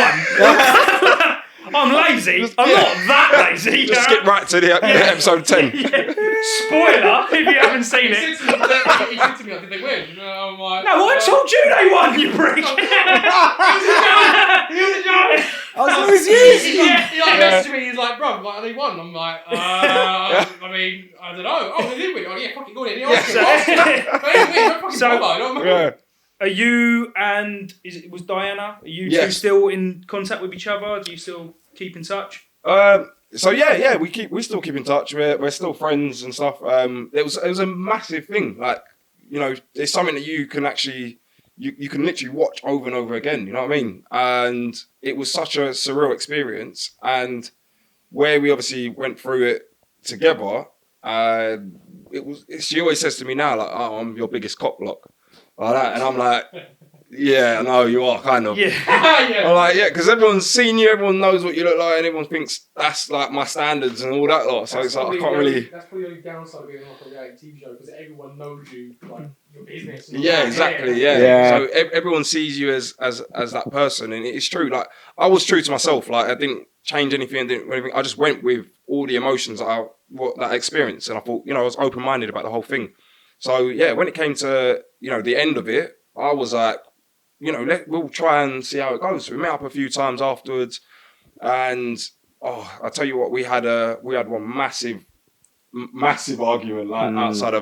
S1: one. I'm lazy. I'm not that lazy.
S3: Just skip right to the episode 10.
S1: Spoiler, if you haven't seen it.
S2: He said to me, did they win? I'm like,
S1: no, I told you they won, you prick.
S4: It was you.
S2: He like messaged me, he's like, "Bro, like, they won." I'm like, I mean, I don't know. Oh, they did win. Oh, yeah, fucking go on. So,
S1: are you and was Diana? Are you two still in contact with each other? Do you still keep in touch?
S3: So yeah, we still keep in touch. We're still friends and stuff. It was a massive thing. Like, you know, it's something that you can actually you can literally watch over and over again. You know what I mean? And it was such a surreal experience. And where we obviously went through it together, she always says to me now, like, "Oh, I'm your biggest cock block." Like that, and I'm like, yeah, I know you are kind of.
S1: Yeah.
S3: I'm like, yeah, because everyone's seen you, everyone knows what you look like, and everyone thinks that's like my standards and all that lot. So it's like I can't really.
S2: That's probably the only downside of being like a reality TV show, because everyone knows you, like your business.
S3: Yeah, exactly. Yeah. So everyone sees you as that person, and it's true. Like I was true to myself. Like I didn't change anything. I just went with all the emotions that I experienced, and I thought, you know, I was open minded about the whole thing. So yeah, when it came to, you know, the end of it, I was like, you know, we'll try and see how it goes. So we met up a few times afterwards, and I tell you what, we had one massive argument like outside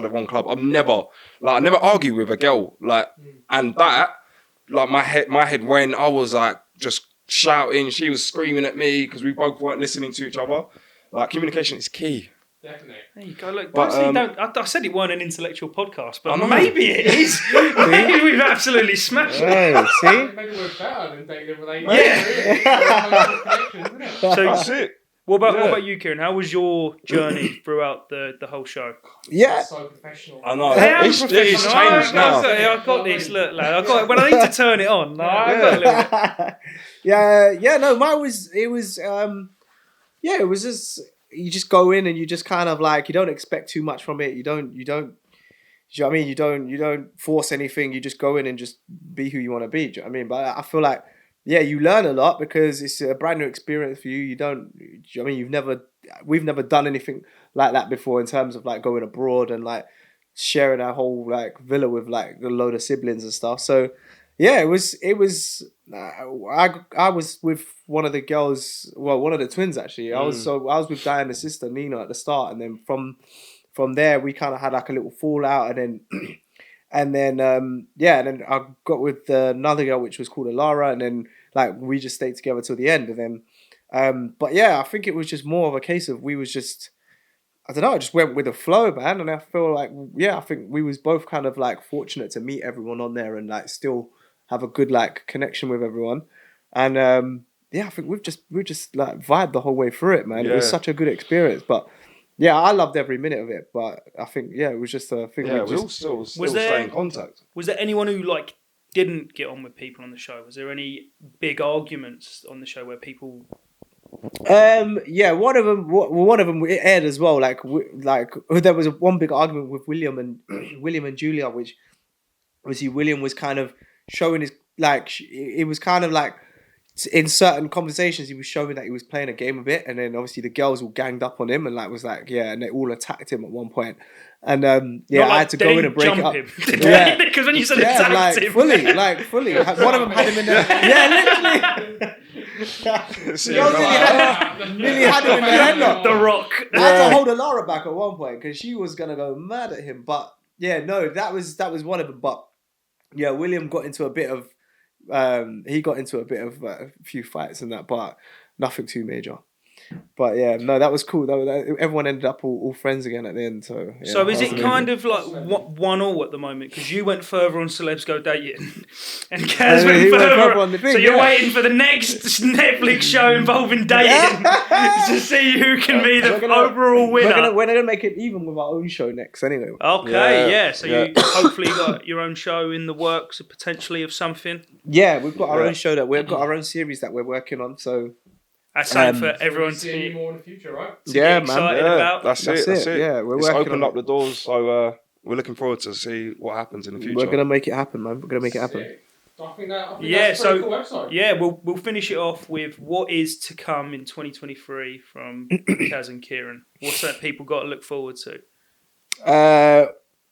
S3: of one club. I never argue with a girl like, and that like my head went. I was like just shouting. She was screaming at me because we both weren't listening to each other. Like communication is key.
S2: Definitely.
S1: There you go. Look,
S3: But,
S1: I said it weren't an intellectual podcast, but maybe it is. Maybe we've absolutely smashed it.
S4: Hey, see?
S2: Maybe we're better than dating related.
S1: So
S3: That's it.
S1: what about you, Kieron? How was your journey throughout the whole show?
S4: Yeah.
S2: So professional.
S3: I know.
S1: I am
S3: It's
S1: professional.
S3: changed now.
S1: I've got this. Look, lad. I've got when I need to turn it on. I've got a little bit.
S4: No, mine was, it was just, you just go in and you just kind of like, you don't expect too much from it. You know what I mean? You don't force anything. You just go in and just be who you want to be. Do you know what I mean? But I feel like, you learn a lot because it's a brand new experience for you. We've never done anything like that before in terms of like going abroad and like sharing our whole like villa with like a load of siblings and stuff. So yeah, it was. I was with one of the girls, well, one of the twins actually. I was with Diana's sister Nina at the start, and then from there we kind of had like a little fallout, and then I got with another girl which was called Alara, and then like we just stayed together till the end, and then but yeah, I think it was just more of a case of we was just, I don't know, I just went with the flow, man, and I feel like I think we was both kind of like fortunate to meet everyone on there and like still have a good like connection with everyone, and I think we've just like vibed the whole way through it, man. It was such a good experience, but. Yeah, I loved every minute of it, but I think it was just a thing.
S3: Yeah, we all still stay in contact.
S1: Was there anyone who like didn't get on with people on the show? Was there any big arguments on the show where people?
S4: One of them it aired as well. Like there was one big argument with William and Julia, which obviously William was kind of showing his like it was kind of like. In certain conversations, he was showing that he was playing a game a bit, and then obviously the girls all ganged up on him and like was like, and they all attacked him at one point. And I had to go in and break it up.
S1: Because when you said attacked him,
S4: fully. One of them had him in there. Literally. Nearly had him in the headlock.
S1: The Rock.
S4: I had to hold Alara back at one point because she was gonna go mad at him. But that was one of them. But William got into a bit of. He got into a bit of a few fights and that, but nothing too major. But that was cool. Everyone ended up all friends again at the end. So
S1: is it kind of like 1-1 at the moment? Because you went further on Celebs Go Dating, and Kaz went further on the thing. So you're waiting for the next Netflix show involving dating to see who can be the overall winner.
S4: We're gonna make it even with our own show next, anyway.
S1: Okay, so you hopefully got your own show in the works, potentially of something.
S4: Yeah, we've got our own show we've got our own series that we're working on. So.
S1: That's something for everyone to
S2: see more in the future, right?
S1: Yeah, man. About.
S3: That's it.
S4: Yeah,
S3: it's opened up the doors, so we're looking forward to see what happens in the future.
S4: We're gonna make it happen, man. We're gonna make it happen.
S2: I think that's a cool website.
S1: We'll finish it off with what is to come in 2023 from Kaz and Kieron. What's that people got to look forward to?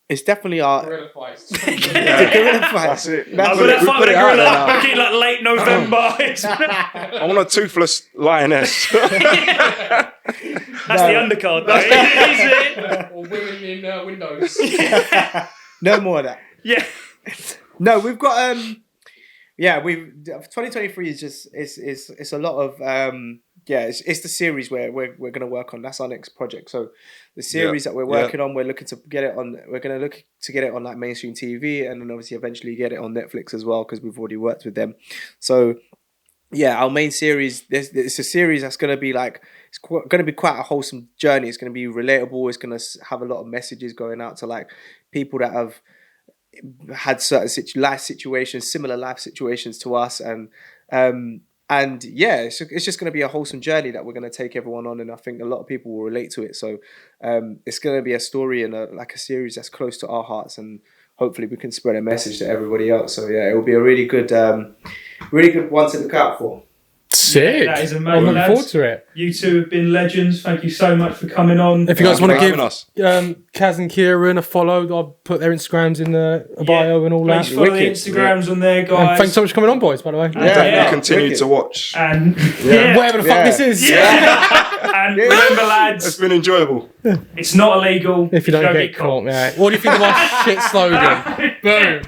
S4: It's definitely our
S2: gorilla fights.
S4: Gorilla fights.
S3: That's it.
S1: I'm gonna fight with a gorilla back in like late November.
S3: I want a toothless lioness.
S1: That's the undercard, though. Is it?
S2: Or women in windows.
S4: No more of that.
S1: Yeah.
S4: No, we've got 2023 is just it's a lot of it's the series where we're going to work on. That's our next project. So the series that we're working on, we're looking to get it on. We're going to look to get it on like mainstream TV, and then obviously eventually get it on Netflix as well because we've already worked with them. So our main series. It's a series that's going to be like going to be quite a wholesome journey. It's going to be relatable. It's going to have a lot of messages going out to like people that have had certain similar life situations to us, and it's just going to be a wholesome journey that we're going to take everyone on, and I think a lot of people will relate to it. So it's going to be a story and a series that's close to our hearts, and hopefully we can spread a message to everybody else. So it will be a really good one to look out for.
S2: Sick.
S1: That is amazing.
S2: I'm looking forward to it.
S1: You two have been legends. Thank you so much for coming on.
S2: If you guys want to give Kaz and Kieron a follow, I'll put their Instagrams in the bio and all that.
S1: Please follow the Instagrams on there, guys.
S2: And thanks so much for coming on, boys, by the way.
S3: Definitely continue to watch.
S1: And
S2: whatever the fuck this is.
S1: And remember, lads,
S3: it's been enjoyable.
S1: It's not illegal
S2: if you don't get caught. What do you think of our shit slogan? Boom.